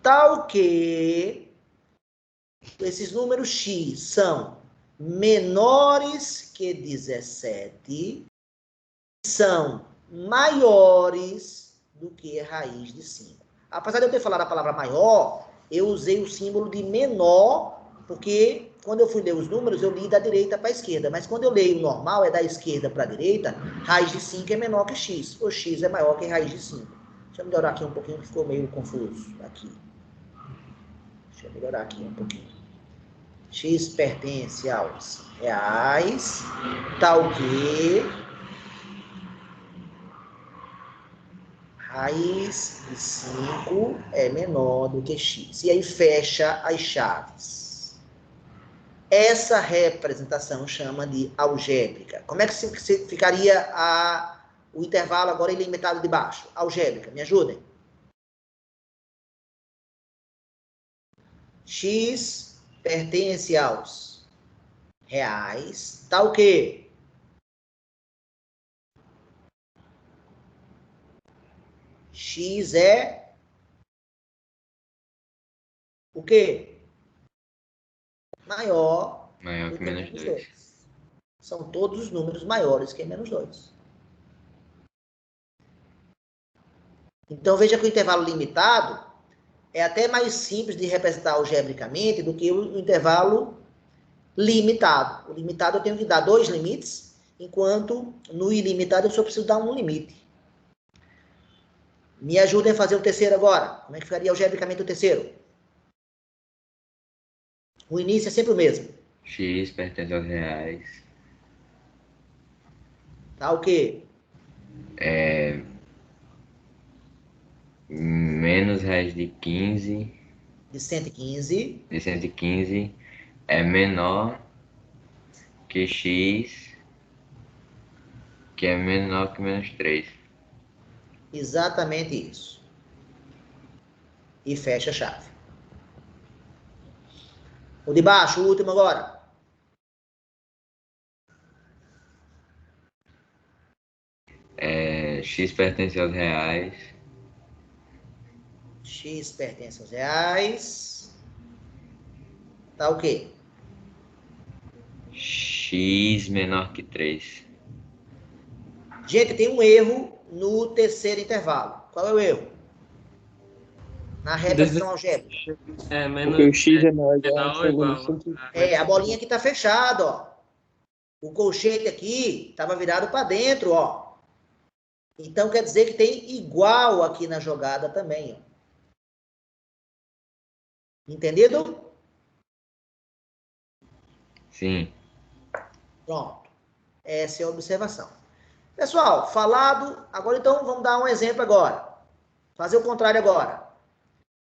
Speaker 1: tal que esses números x são menores que 17, são maiores do que a raiz de 5. Apesar de eu ter falado a palavra maior, eu usei o símbolo de menor, porque quando eu fui ler os números, eu li da direita para a esquerda. Mas quando eu leio o normal, é da esquerda para a direita, raiz de 5 é menor que x. O x é maior que raiz de 5. Deixa eu melhorar aqui um pouquinho, que ficou meio confuso aqui. Deixa eu melhorar aqui um pouquinho. X pertence aos reais, tal que raiz de 5 é menor do que x. E aí fecha as chaves. Essa representação chama de algébrica. Como é que ficaria o intervalo agora ilimitado de baixo? Algébrica, me ajudem. X pertence aos reais, tal que x é o quê? Maior do
Speaker 4: Que
Speaker 1: que
Speaker 4: menos
Speaker 1: menos
Speaker 4: 2.
Speaker 1: 2. São todos os números maiores que menos 2. Então, veja que o intervalo limitado é até mais simples de representar algebricamente do que o intervalo limitado. O limitado eu tenho que dar 2 limites, enquanto no ilimitado eu só preciso dar um limite. Me ajudem a fazer o terceiro agora. Como é que ficaria algebricamente o terceiro? O início é sempre o mesmo.
Speaker 4: X pertence aos reais.
Speaker 1: Tá o quê?
Speaker 4: Menos raiz de 15.
Speaker 1: De 115.
Speaker 4: De 115 é menor que x, que é menor que menos 3.
Speaker 1: Exatamente isso. E fecha a chave. O de baixo, o último agora.
Speaker 4: X pertence aos reais.
Speaker 1: X pertence aos reais. Tá o quê?
Speaker 4: X menor que 3.
Speaker 1: Gente, tem um erro no terceiro intervalo. Qual é o erro? Na representação algébrica.
Speaker 8: Porque o X é maior
Speaker 9: menor ou igual.
Speaker 1: A bolinha aqui tá fechada, ó. O colchete aqui estava virado para dentro, ó. Então quer dizer que tem igual aqui na jogada também, ó. Entendido?
Speaker 4: Sim.
Speaker 1: Pronto. Essa é a observação. Pessoal, falado. Agora então vamos dar um exemplo agora. Fazer o contrário agora.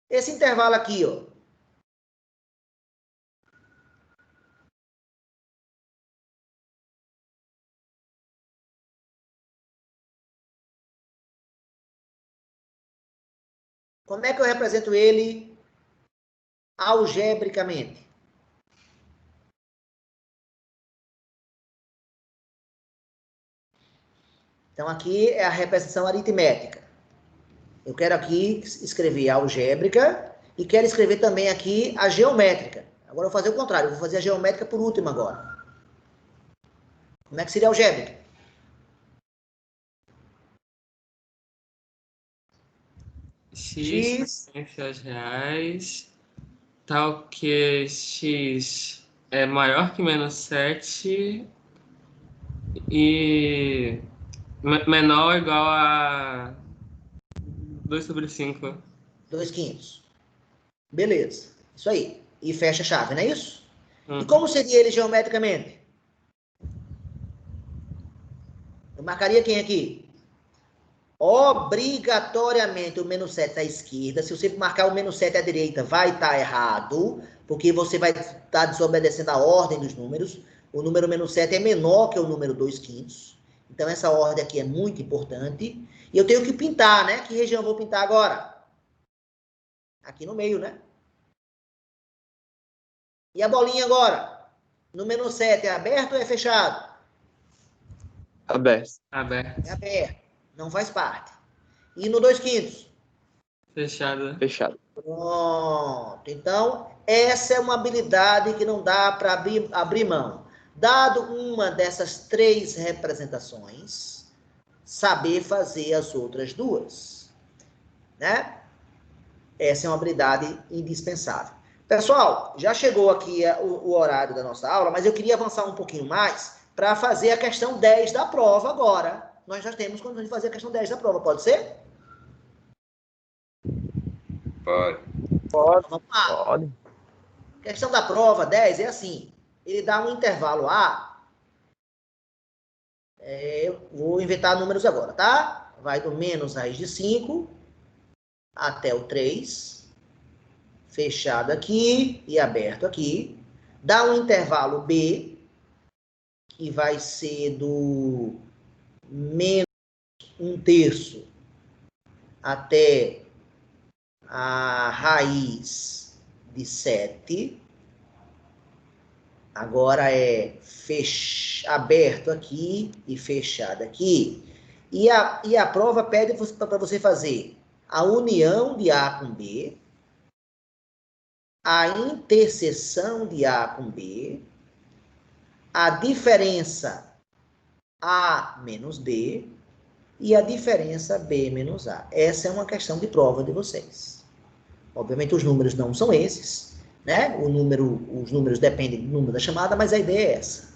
Speaker 1: Esse intervalo aqui, ó. Como é que eu represento ele algebricamente? Então, aqui é a representação aritmética. Eu quero aqui escrever a algébrica e quero escrever também aqui a geométrica. Agora eu vou fazer o contrário, eu vou fazer a geométrica por último agora. Como é que seria a algébrica?
Speaker 9: X pertence aos reais.
Speaker 8: tal que x é maior que menos 7 e menor ou igual a 2/5.
Speaker 1: 2/5. Beleza. Isso aí. E fecha a chave, não é isso? E
Speaker 8: Uhum.
Speaker 1: como seria ele geometricamente? Eu marcaria quem aqui? Obrigatoriamente o menos 7 à esquerda. Se você marcar o menos 7 à direita, vai estar errado, porque você vai estar desobedecendo a ordem dos números. O número menos 7 é menor que o número 2/5. Então, essa ordem aqui é muito importante. E eu tenho que pintar, né? Que região eu vou pintar agora? Aqui no meio, né? E a bolinha agora? No menos 7 é aberto ou é fechado?
Speaker 8: Aberto.
Speaker 1: É aberto. Não faz parte. E no 2/5?
Speaker 8: Fechado.
Speaker 1: Pronto. Então, essa é uma habilidade que não dá para abrir mão. Dado uma dessas 3 representações, saber fazer as outras 2. Né? Essa é uma habilidade indispensável. Pessoal, já chegou aqui o horário da nossa aula, mas eu queria avançar um pouquinho mais para fazer a questão 10 da prova agora. Nós já temos condições de fazer a questão 10 da prova, pode ser?
Speaker 4: Pode.
Speaker 1: Vamos lá.
Speaker 5: Pode.
Speaker 1: Questão da prova 10 é assim. Ele dá um intervalo A. Eu vou inventar números agora, tá? Vai do menos raiz de 5 até o 3. Fechado aqui e aberto aqui. Dá um intervalo B, que vai ser do menos 1/3 até a raiz de 7. Agora é aberto aqui e fechado aqui. E a prova pede para você fazer a união de A com B, a interseção de A com B, a diferença A menos B e a diferença B menos A. Essa é uma questão de prova de vocês. Obviamente os números não são esses, né? Os números dependem do número da chamada, mas a ideia é essa.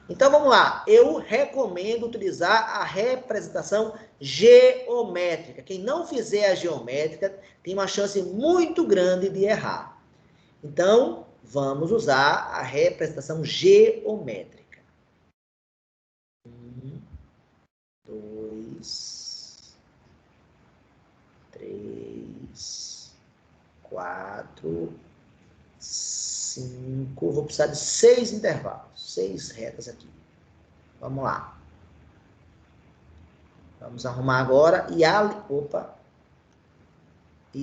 Speaker 1: Então vamos lá. Eu recomendo utilizar a representação geométrica. Quem não fizer a geométrica tem uma chance muito grande de errar. Então, vamos usar a representação geométrica. 1, 2, 3, 4, 5. Vou precisar de 6 intervalos, 6 retas aqui. Vamos lá. Vamos arrumar agora e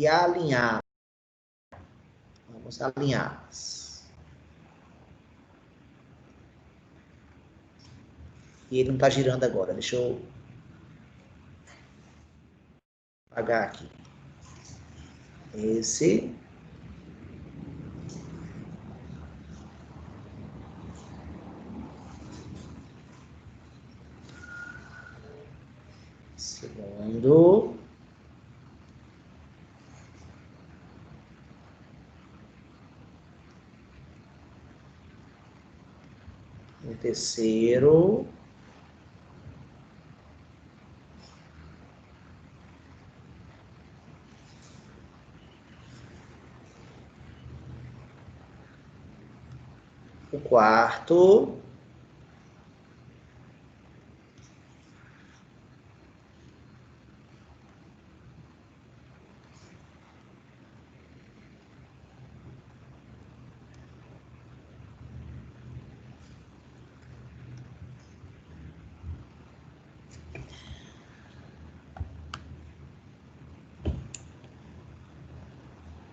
Speaker 1: alinhar. Vamos alinhá-las. E ele não está girando agora. Deixa eu apagar aqui. Esse. Segundo. O terceiro. O quarto.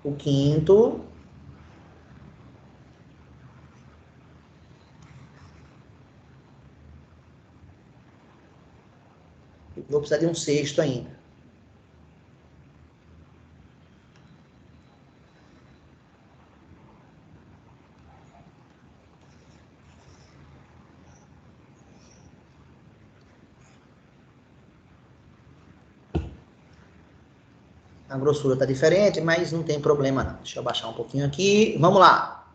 Speaker 1: O quinto. Vou precisar de um sexto ainda. A grossura está diferente, mas não tem problema não. Deixa eu baixar um pouquinho aqui. Vamos lá.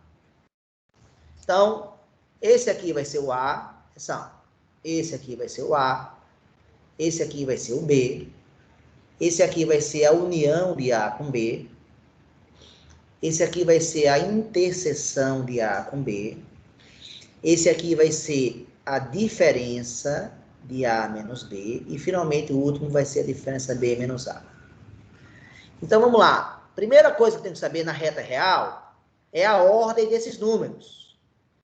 Speaker 1: Então, esse aqui vai ser o A. Atenção. Esse aqui vai ser o A. Esse aqui vai ser o B. Esse aqui vai ser a união de A com B. Esse aqui vai ser a interseção de A com B. Esse aqui vai ser a diferença de A menos B. E, finalmente, o último vai ser a diferença B menos A. Então, vamos lá. Primeira coisa que tem que saber na reta real é a ordem desses números.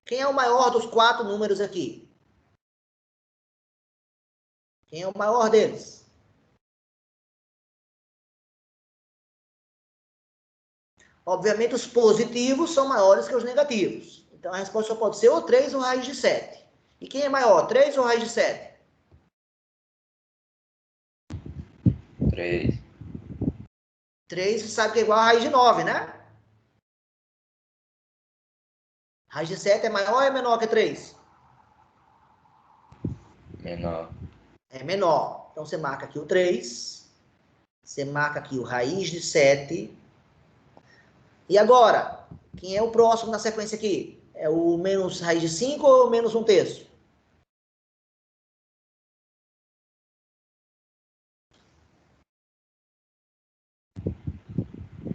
Speaker 1: Quem é o maior dos 4 números aqui? Quem é o maior deles? Obviamente, os positivos são maiores que os negativos. Então, a resposta só pode ser ou 3 ou raiz de 7. E quem é maior, 3 ou raiz de 7?
Speaker 4: 3.
Speaker 1: 3, você sabe que é igual a raiz de 9, né? Raiz de 7 é maior ou é menor que 3?
Speaker 4: Menor.
Speaker 1: É menor. Então, você marca aqui o 3. Você marca aqui o raiz de 7. E agora, quem é o próximo na sequência aqui? É o menos raiz de 5 ou menos 1/3?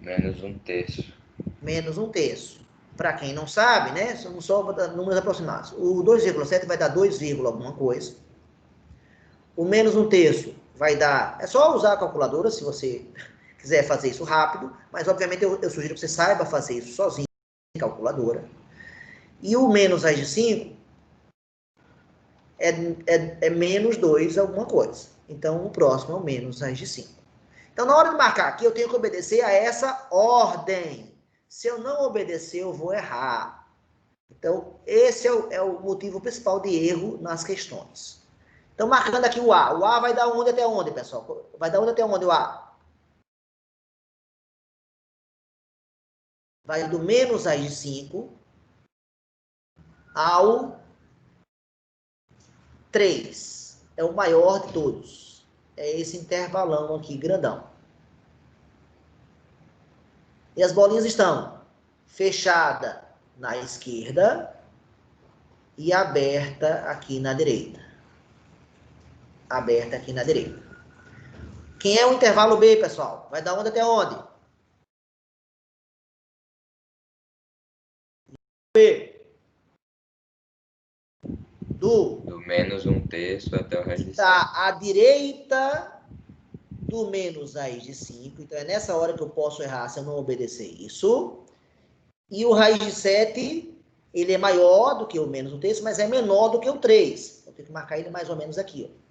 Speaker 4: Menos 1/3.
Speaker 1: Menos 1/3. Para quem não sabe, né? São só números aproximados. O 2,7 vai dar 2, alguma coisa. O menos 1/3 vai dar... É só usar a calculadora se você quiser fazer isso rápido. Mas, obviamente, eu sugiro que você saiba fazer isso sozinho em calculadora. E o menos raiz de 5 é menos 2 alguma coisa. Então, o próximo é o menos raiz de 5. Então, na hora de marcar aqui, eu tenho que obedecer a essa ordem. Se eu não obedecer, eu vou errar. Então, esse é o motivo principal de erro nas questões. Então, marcando aqui o A. O A vai dar onde até onde, pessoal? Vai dar onde até onde o A? Vai do menos raiz de 5 ao 3. É o maior de todos. É esse intervalão aqui, grandão. E as bolinhas estão fechada na esquerda e aberta aqui na direita. Aberta aqui na direita. Quem é o intervalo B, pessoal? Vai dar onde até onde? B.
Speaker 4: Do menos 1/3 até o raiz de 7.
Speaker 1: Está à direita do menos raiz de 5. Então, é nessa hora que eu posso errar se eu não obedecer isso. E o raiz de 7, ele é maior do que o menos 1/3, mas é menor do que o 3. Eu tenho que marcar ele mais ou menos aqui, ó.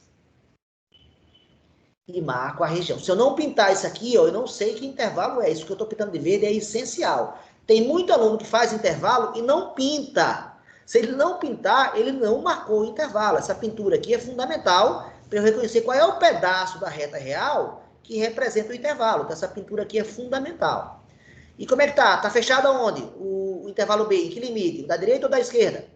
Speaker 1: E marco a região. Se eu não pintar isso aqui, ó, eu não sei que intervalo é. Isso que eu estou pintando de verde é essencial. Tem muito aluno que faz intervalo e não pinta. Se ele não pintar, ele não marcou o intervalo. Essa pintura aqui é fundamental para eu reconhecer qual é o pedaço da reta real que representa o intervalo. Então, essa pintura aqui é fundamental. E como é que tá? Tá fechado aonde? O intervalo B, em que limite? Da direita ou da esquerda?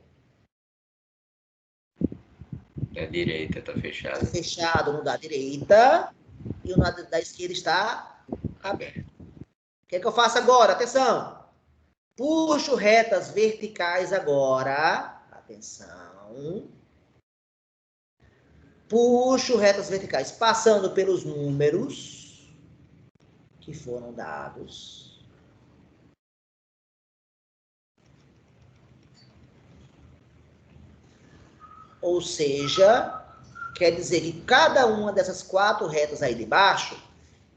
Speaker 4: Da direita tá fechado.
Speaker 1: Fechado no da direita e o da esquerda está aberto. O que é que eu faço agora? Atenção! Puxo retas verticais agora. Atenção. Puxo retas verticais, passando pelos números que foram dados. Ou seja, quer dizer que cada uma dessas 4 retas aí de baixo,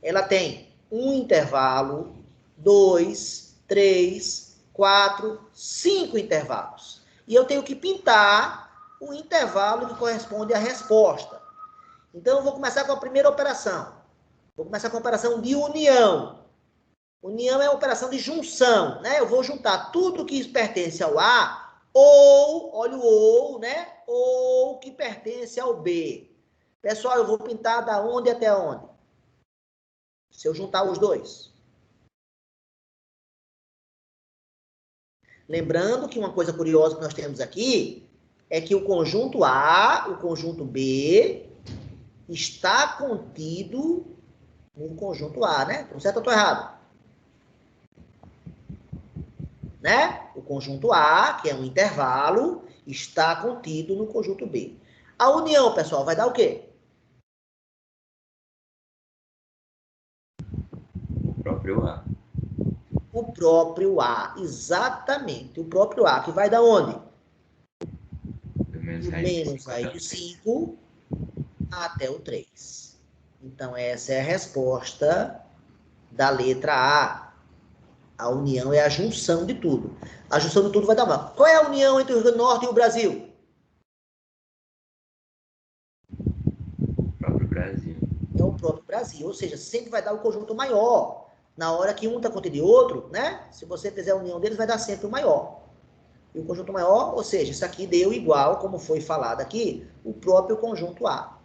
Speaker 1: ela tem um intervalo, 2, 3, 4, 5 intervalos. E eu tenho que pintar o intervalo que corresponde à resposta. Então, eu vou começar com a primeira operação. Vou começar com a operação de união. União é a operação de junção, né? Eu vou juntar tudo que pertence ao A, ou, olha o ou, né? Ou que pertence ao B. Pessoal, eu vou pintar da onde até onde? Se eu juntar os dois. Lembrando que uma coisa curiosa que nós temos aqui é que o conjunto A, o conjunto B, está contido no conjunto A, né? Tô certo ou tô errado? Né? O conjunto A, que é um intervalo, está contido no conjunto B. A união, pessoal, vai dar o quê?
Speaker 4: O próprio A.
Speaker 1: O próprio A, exatamente. O próprio A, que vai dar onde?
Speaker 4: Do menos
Speaker 1: Do
Speaker 4: raiz de
Speaker 1: menos
Speaker 4: 5
Speaker 1: raiz
Speaker 4: até o
Speaker 1: de
Speaker 4: 3.
Speaker 1: 5 até o 3. Então, essa é a resposta da letra A. A união é a junção de tudo. A junção de tudo vai dar uma. Qual é a união entre o Rio Grande do Norte e o Brasil?
Speaker 4: O próprio Brasil.
Speaker 1: É o próprio Brasil. Ou seja, sempre vai dar o conjunto maior. Na hora que um está contido de outro, né? Se você fizer a união deles, vai dar sempre o maior. E o conjunto maior, ou seja, isso aqui deu igual, como foi falado aqui, o próprio conjunto A.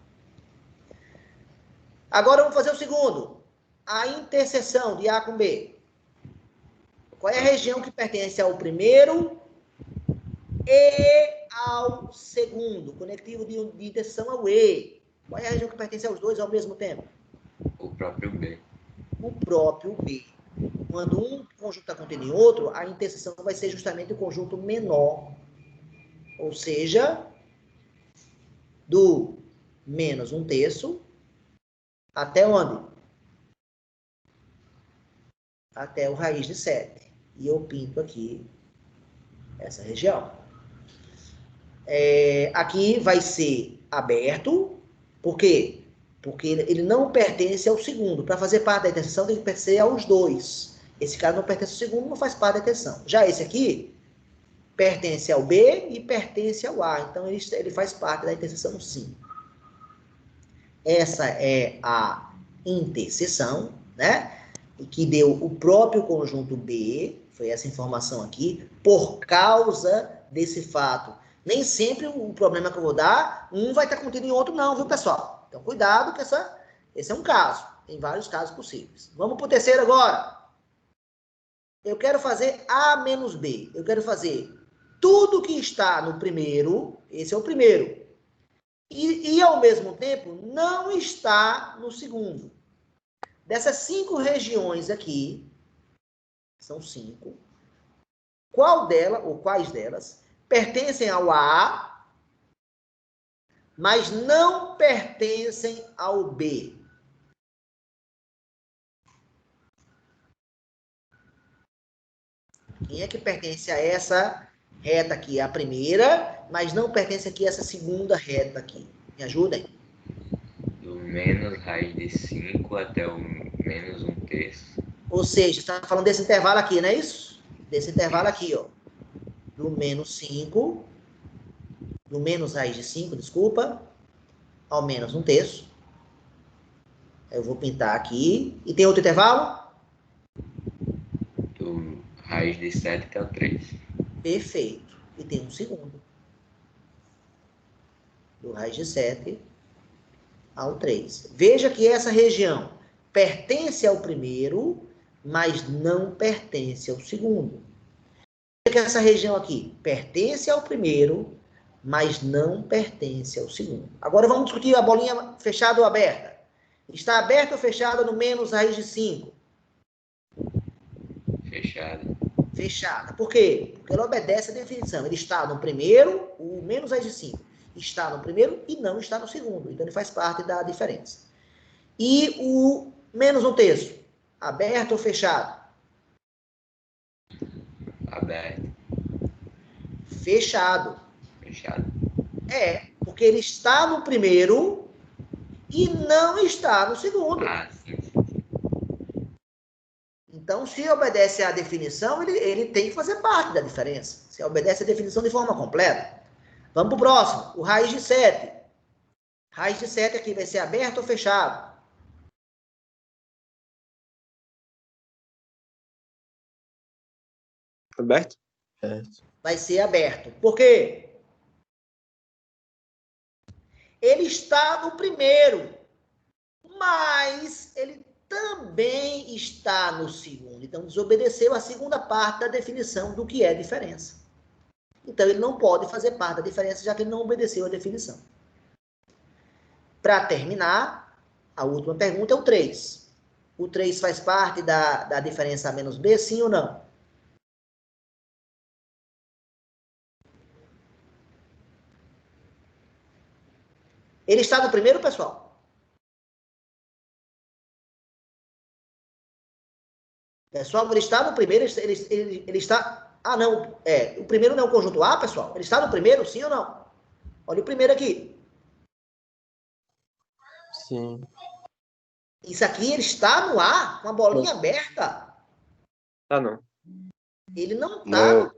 Speaker 1: Agora vamos fazer o segundo. A interseção de A com B. Qual é a região que pertence ao primeiro e ao segundo? Conectivo de interseção é o E. Qual é a região que pertence aos dois ao mesmo tempo?
Speaker 4: O próprio B.
Speaker 1: O próprio B. Quando um conjunto está contido em outro, a interseção vai ser justamente o conjunto menor. Ou seja, do menos 1/3 até onde? Até o raiz de 7. E eu pinto aqui essa região. Aqui vai ser aberto. Por quê? Porque ele não pertence ao segundo. Para fazer parte da interseção, tem que pertencer aos dois. Esse cara não pertence ao segundo, não faz parte da interseção. Já esse aqui pertence ao B e pertence ao A. Então, ele faz parte da interseção sim. Essa é a interseção, né? Que deu o próprio conjunto B, foi essa informação aqui, por causa desse fato. Nem sempre o problema que eu vou dar, um vai estar contido em outro não, viu, pessoal? Então, cuidado, que esse é um caso. Tem vários casos possíveis. Vamos para o terceiro agora. Eu quero fazer A menos B. Eu quero fazer tudo que está no primeiro, esse é o primeiro, e ao mesmo tempo, não está no segundo. Dessas 5 regiões aqui, são 5, qual delas, ou quais delas, pertencem ao A, mas não pertencem ao B? Quem é que pertence a essa reta aqui? A primeira, mas não pertence aqui a essa segunda reta aqui. Me ajudem?
Speaker 4: Do menos raiz de 5 até o menos 1/3.
Speaker 1: Ou seja, está falando desse intervalo aqui, não é isso? Desse intervalo aqui, ó. Do menos 5, do menos raiz de 5, desculpa, ao menos 1/3. Eu vou pintar aqui. E tem outro intervalo?
Speaker 4: Do raiz de 7 até o 3.
Speaker 1: Perfeito. E tem um segundo. Do raiz de 7 ao 3. Veja que essa região pertence ao primeiro, mas não pertence ao segundo. Veja que essa região aqui pertence ao primeiro, mas não pertence ao segundo. Agora vamos discutir a bolinha fechada ou aberta. Está aberta ou fechada no menos raiz de 5?
Speaker 4: Fechada.
Speaker 1: Fechada. Por quê? Porque ela obedece à definição. Ele está no primeiro, o menos raiz de 5 está no primeiro e não está no segundo. Então, ele faz parte da diferença. E o menos 1/3? Aberto ou fechado?
Speaker 4: Aberto.
Speaker 1: Fechado.
Speaker 4: Fechado.
Speaker 1: Porque ele está no primeiro e não está no segundo.
Speaker 4: Ah, sim.
Speaker 1: Então, se obedece à definição, ele tem que fazer parte da diferença. Se obedece à definição de forma completa. Vamos para o próximo. O raiz de 7. Raiz de 7 aqui vai ser aberto ou fechado?
Speaker 9: Aberto?
Speaker 1: Vai ser aberto. Por quê? Ele está no primeiro, mas ele também está no segundo. Então, desobedeceu a segunda parte da definição do que é diferença. Então, ele não pode fazer parte da diferença, já que ele não obedeceu a definição. Para terminar, a última pergunta é o 3. O 3 faz parte da diferença A menos B, sim ou não? Ele está no primeiro, pessoal? Pessoal, ele está no primeiro, ele está... Ah, não, o primeiro não é o conjunto A, pessoal? Ele está no primeiro, sim ou não? Olha o primeiro aqui.
Speaker 9: Sim.
Speaker 1: Isso aqui, ele está no A, com a bolinha aberta.
Speaker 9: Ah, não.
Speaker 1: Ele não está
Speaker 9: Não.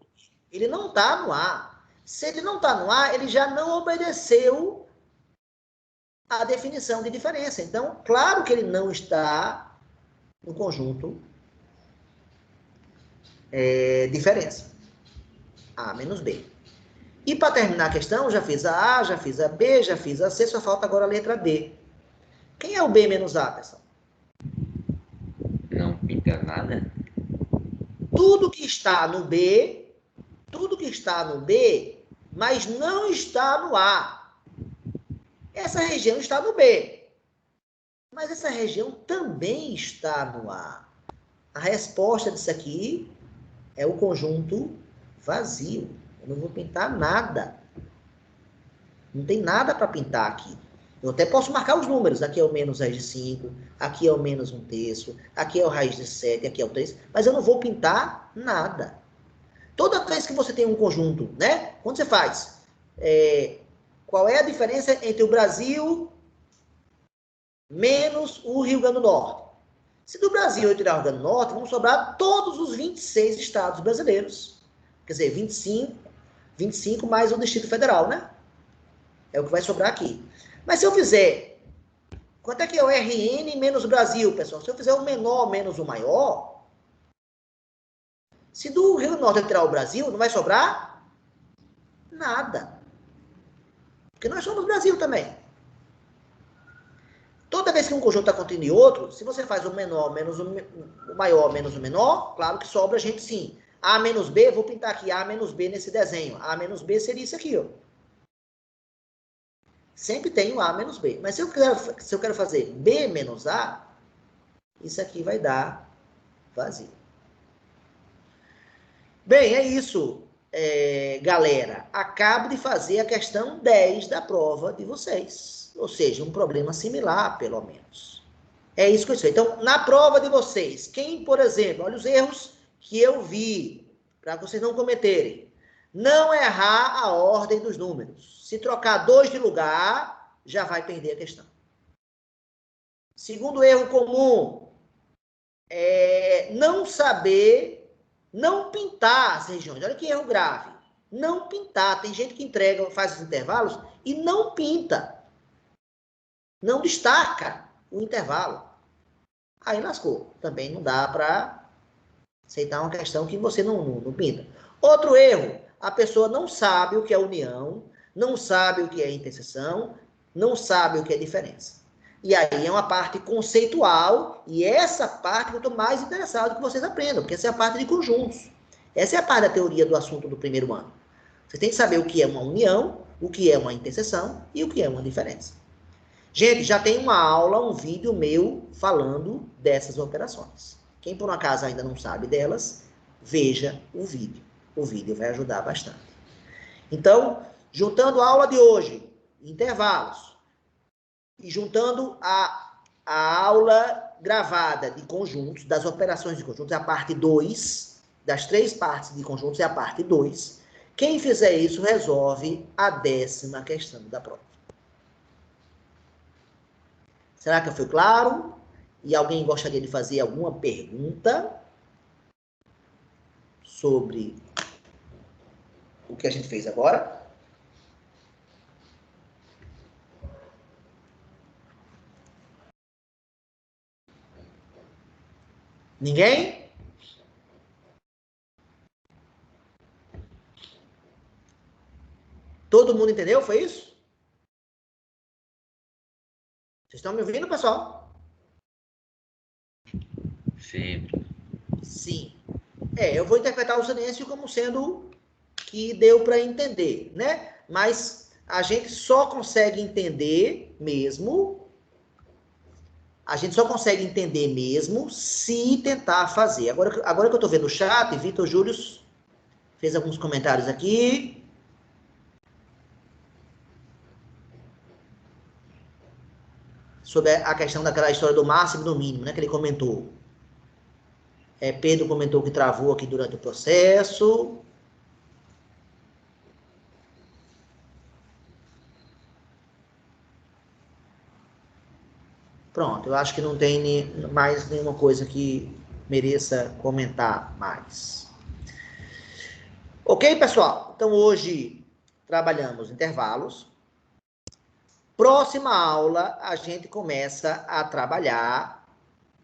Speaker 1: ele não está no A. Se ele não está no A, ele já não obedeceu a definição de diferença. Então, claro que ele não está no conjunto diferença. A menos B. E para terminar a questão, já fiz a A, já fiz a B, já fiz a C, só falta agora a letra D. Quem é o B menos A, pessoal?
Speaker 4: Não pinta nada?
Speaker 1: Tudo que está no B, mas não está no A. Essa região está no B. Mas essa região também está no A. A resposta disso aqui é o conjunto vazio. Eu não vou pintar nada. Não tem nada para pintar aqui. Eu até posso marcar os números. Aqui é o menos raiz de 5, aqui é o menos 1/3, aqui é o raiz de 7, aqui é o 3. Mas eu não vou pintar nada. Toda vez que você tem um conjunto, né? Quando você faz, qual é a diferença entre o Brasil menos o Rio Grande do Norte? Se do Brasil eu tirar o Rio Grande do Norte, vão sobrar todos os 26 estados brasileiros. Quer dizer, 25 mais o Distrito Federal, né? É o que vai sobrar aqui. Mas se eu fizer... Quanto é que é o RN menos o Brasil, pessoal? Se eu fizer o menor menos o maior... Se do Rio Grande do Norte eu tirar o Brasil, não vai sobrar nada. Porque nós somos Brasil também. Toda vez que um conjunto está contendo em outro, se você faz o menor menos o maior menos o menor, claro que sobra a gente sim. A menos B, vou pintar aqui A menos B nesse desenho. A menos B seria isso aqui, ó. Sempre tem o A menos B. Mas se eu quero fazer B menos A, isso aqui vai dar vazio. Bem, é isso, galera. Acabo de fazer a questão 10 da prova de vocês. Ou seja, um problema similar, pelo menos. É isso que eu sei. Então, na prova de vocês, quem, por exemplo, olha os erros que eu vi, para vocês não cometerem. Não errar a ordem dos números. Se trocar 2 de lugar, já vai perder a questão. Segundo erro comum, não saber, não pintar as regiões. Olha que erro grave. Não pintar. Tem gente que entrega, faz os intervalos e não pinta. Não destaca o intervalo. Aí lascou. Também não dá para aceitar uma questão que você não pinta. Outro erro, a pessoa não sabe o que é união, não sabe o que é interseção, não sabe o que é diferença. E aí é uma parte conceitual, e essa parte que eu estou mais interessado que vocês aprendam, porque essa é a parte de conjuntos. Essa é a parte da teoria do assunto do primeiro ano. Você tem que saber o que é uma união, o que é uma interseção e o que é uma diferença. Gente, já tem uma aula, um vídeo meu falando dessas operações. Quem por um acaso ainda não sabe delas, veja o vídeo. O vídeo vai ajudar bastante. Então, juntando a aula de hoje, intervalos, e juntando a aula gravada de conjuntos, das operações de conjuntos, é a parte 2, das 3 partes de conjuntos, é a parte 2. Quem fizer isso, resolve a 10ª questão da prova. Será que eu fui claro? E alguém gostaria de fazer alguma pergunta sobre o que a gente fez agora? Ninguém? Todo mundo entendeu? Foi isso? Vocês estão me ouvindo, pessoal?
Speaker 4: Sim.
Speaker 1: Sim. Eu vou interpretar o silêncio como sendo que deu para entender, né? Mas a gente só consegue entender mesmo A gente só consegue entender mesmo se tentar fazer. Agora que eu estou vendo o chat, Vitor Júlio fez alguns comentários aqui. Sobre a questão daquela história do máximo e do mínimo, né, que ele comentou. Pedro comentou que travou aqui durante o processo. Pronto, eu acho que não tem mais nenhuma coisa que mereça comentar mais. Ok, pessoal? Então, hoje trabalhamos intervalos. Próxima aula, a gente começa a trabalhar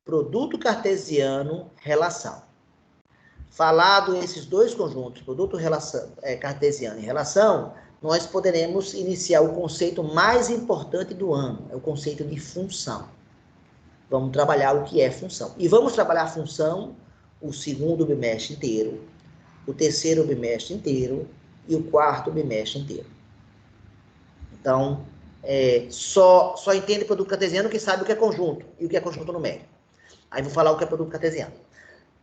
Speaker 1: produto cartesiano, relação. Falado esses dois conjuntos, produto cartesiano e relação, nós poderemos iniciar o conceito mais importante do ano, é o conceito de função. Vamos trabalhar o que é função. E vamos trabalhar a função o segundo bimestre inteiro, o terceiro bimestre inteiro e o quarto bimestre inteiro. Então, só entende produto cartesiano quem sabe o que é conjunto e o que é conjunto numérico. Aí vou falar o que é produto cartesiano.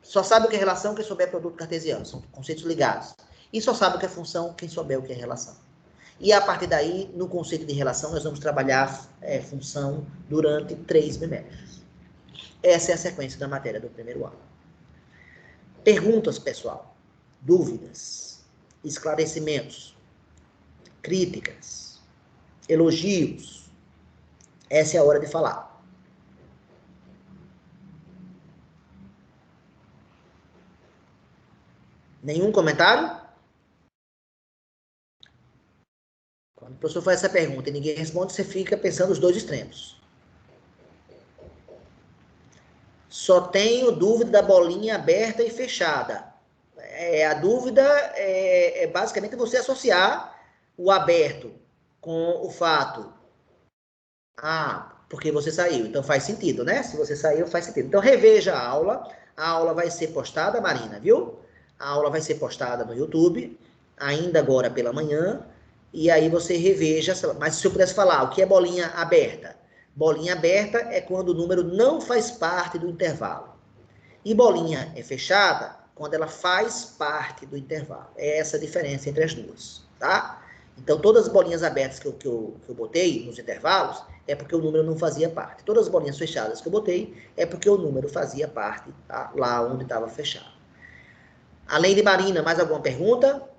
Speaker 1: Só sabe o que é relação quem souber produto cartesiano, são conceitos ligados. E só sabe o que é função quem souber o que é relação. E a partir daí, no conceito de relação, nós vamos trabalhar função durante 3 bimestres. Essa é a sequência da matéria do primeiro ano. Perguntas, pessoal? Dúvidas? Esclarecimentos? Críticas? Elogios? Essa é a hora de falar. Nenhum comentário? Quando o professor faz essa pergunta e ninguém responde, você fica pensando os dois extremos. Só tenho dúvida da bolinha aberta e fechada. A dúvida é basicamente você associar o aberto com o fato. Porque você saiu. Então faz sentido, né? Se você saiu, faz sentido. Então reveja a aula. A aula vai ser postada, Marina, viu? A aula vai ser postada no YouTube, ainda agora pela manhã. E aí você reveja. Mas se eu pudesse falar, o que é bolinha aberta? Bolinha aberta é quando o número não faz parte do intervalo. E bolinha fechada quando ela faz parte do intervalo. É essa a diferença entre as duas, tá? Então, todas as bolinhas abertas que eu botei nos intervalos é porque o número não fazia parte. Todas as bolinhas fechadas que eu botei é porque o número fazia parte, tá? Lá onde estava fechado. Além de Marina, mais alguma pergunta?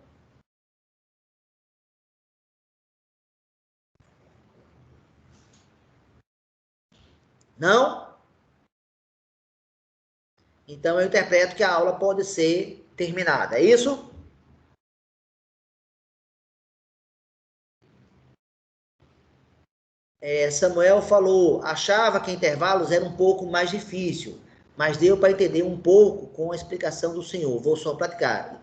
Speaker 1: Não? Então, eu interpreto que a aula pode ser terminada. É isso? Samuel falou, achava que intervalos era um pouco mais difícil, mas deu para entender um pouco com a explicação do senhor. Vou só praticar.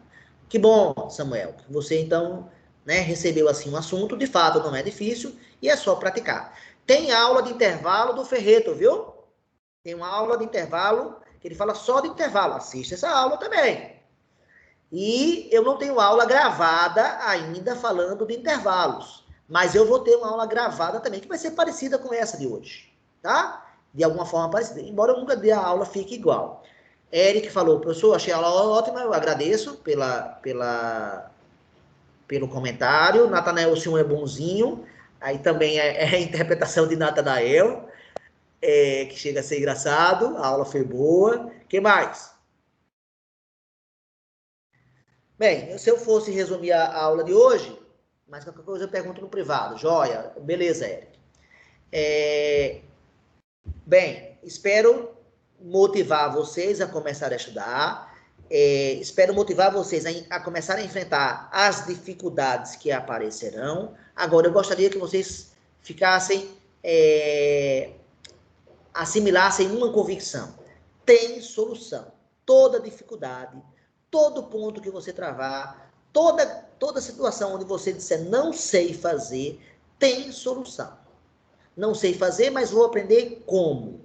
Speaker 1: Que bom, Samuel, que você então, né, recebeu assim um assunto, de fato não é difícil, e é só praticar. Tem aula de intervalo do Ferreto, viu? Tem uma aula de intervalo, que ele fala só de intervalo. Assista essa aula também. E eu não tenho aula gravada ainda falando de intervalos. Mas eu vou ter uma aula gravada também, que vai ser parecida com essa de hoje, tá? De alguma forma parecida. Embora eu nunca dê a aula, fique igual. Eric falou, professor, achei a aula ótima, eu agradeço pelo comentário. Natanael, o senhor é bonzinho. Aí também é a interpretação de Natanael, que chega a ser engraçado. A aula foi boa. O que mais? Bem, se eu fosse resumir a aula de hoje, mas qualquer coisa eu pergunto no privado. Joia? Beleza, Eric. Bem, espero motivar vocês a começar a estudar. Espero motivar vocês a começar a enfrentar as dificuldades que aparecerão. Agora, eu gostaria que vocês ficassem, assimilassem uma convicção. Tem solução. Toda dificuldade, todo ponto que você travar, toda situação onde você disser não sei fazer, tem solução. Não sei fazer, mas vou aprender como.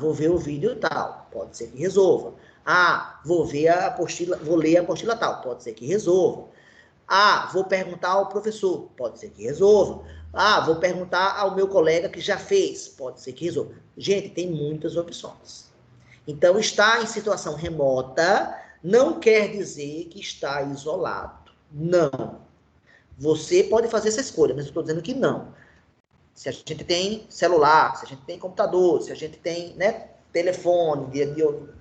Speaker 1: Vou ver o vídeo e tal, pode ser que resolva. Vou ler a apostila tal, pode ser que resolva. Ah, vou perguntar ao professor, pode ser que resolva. Ah, vou perguntar ao meu colega que já fez, pode ser que resolva. Gente, tem muitas opções. Então, estar em situação remota não quer dizer que está isolado. Não. Você pode fazer essa escolha, mas eu estou dizendo que não. Se a gente tem celular, se a gente tem computador, se a gente tem, né, telefone,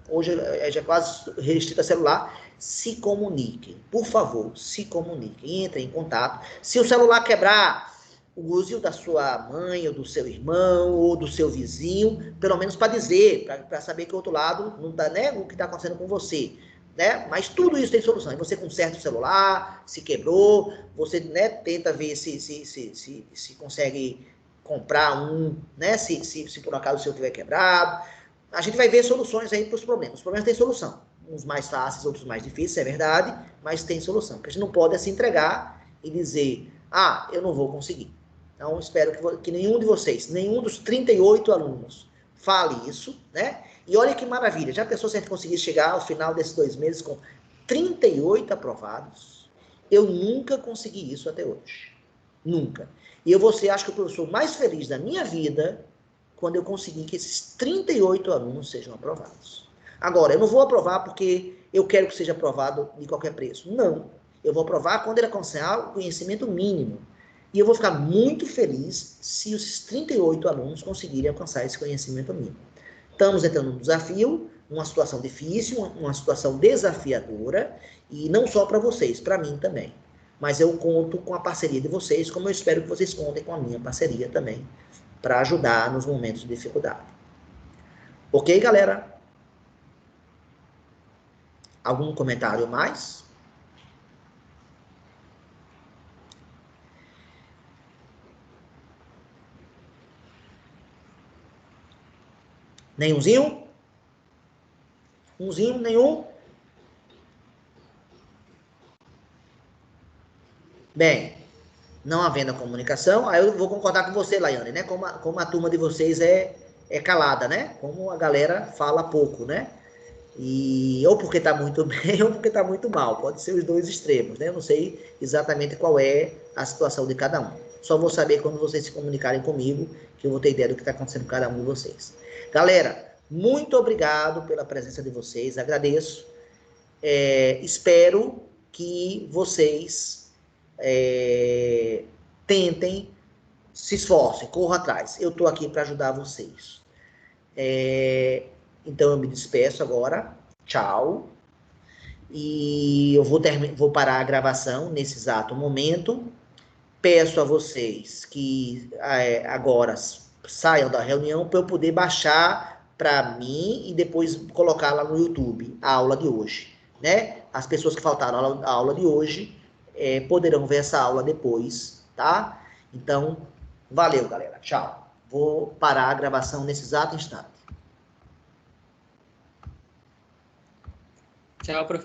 Speaker 1: hoje já é quase restrito a celular, se comuniquem. Por favor, se comuniquem. Entrem em contato. Se o celular quebrar, use o da sua mãe, ou do seu irmão, ou do seu vizinho, pelo menos para dizer, para saber que o outro lado não está, né, o que está acontecendo com você. Né? Mas tudo isso tem solução. E você conserta o celular, se quebrou, você, né, tenta ver se consegue comprar um, né, se por acaso o seu tiver quebrado. A gente vai ver soluções aí para os problemas. Os problemas têm solução. Uns mais fáceis, outros mais difíceis, é verdade, mas tem solução. Porque a gente não pode se entregar e dizer, ah, eu não vou conseguir. Então, espero que nenhum de vocês, nenhum dos 38 alunos, fale isso, né? E olha que maravilha, já pensou se a gente conseguisse chegar ao final desses 2 meses com 38 aprovados? Eu nunca consegui isso até hoje. Nunca. E eu vou ser, acho que o professor mais feliz da minha vida quando eu conseguir que esses 38 alunos sejam aprovados. Agora, eu não vou aprovar porque eu quero que seja aprovado de qualquer preço. Não. Eu vou aprovar quando ele alcançar o conhecimento mínimo. E eu vou ficar muito feliz se os 38 alunos conseguirem alcançar esse conhecimento mínimo. Estamos entrando num desafio, numa situação difícil, uma situação desafiadora, e não só para vocês, para mim também. Mas eu conto com a parceria de vocês, como eu espero que vocês contem com a minha parceria também, para ajudar nos momentos de dificuldade. Ok, galera? Algum comentário mais? Nenhumzinho? Umzinho? Nenhum? Bem, não havendo a comunicação, aí eu vou concordar com você, Laiane, né? Como a turma de vocês é calada, né? Como a galera fala pouco, né? E ou porque está muito bem ou porque está muito mal. Pode ser os dois extremos, né? Eu não sei exatamente qual é a situação de cada um. Só vou saber quando vocês se comunicarem comigo, que eu vou ter ideia do que está acontecendo com cada um de vocês. Galera, muito obrigado pela presença de vocês, agradeço. Espero que vocês tentem, se esforcem, corram atrás. Eu estou aqui para ajudar vocês. Então eu me despeço agora. Tchau. E eu vou parar a gravação nesse exato momento. Peço a vocês que agora saiam da reunião para eu poder baixar para mim e depois colocar lá no YouTube a aula de hoje, né? As pessoas que faltaram a aula de hoje poderão ver essa aula depois, tá? Então, valeu, galera. Tchau. Vou parar a gravação nesse exato instante.
Speaker 8: Tchau, professor.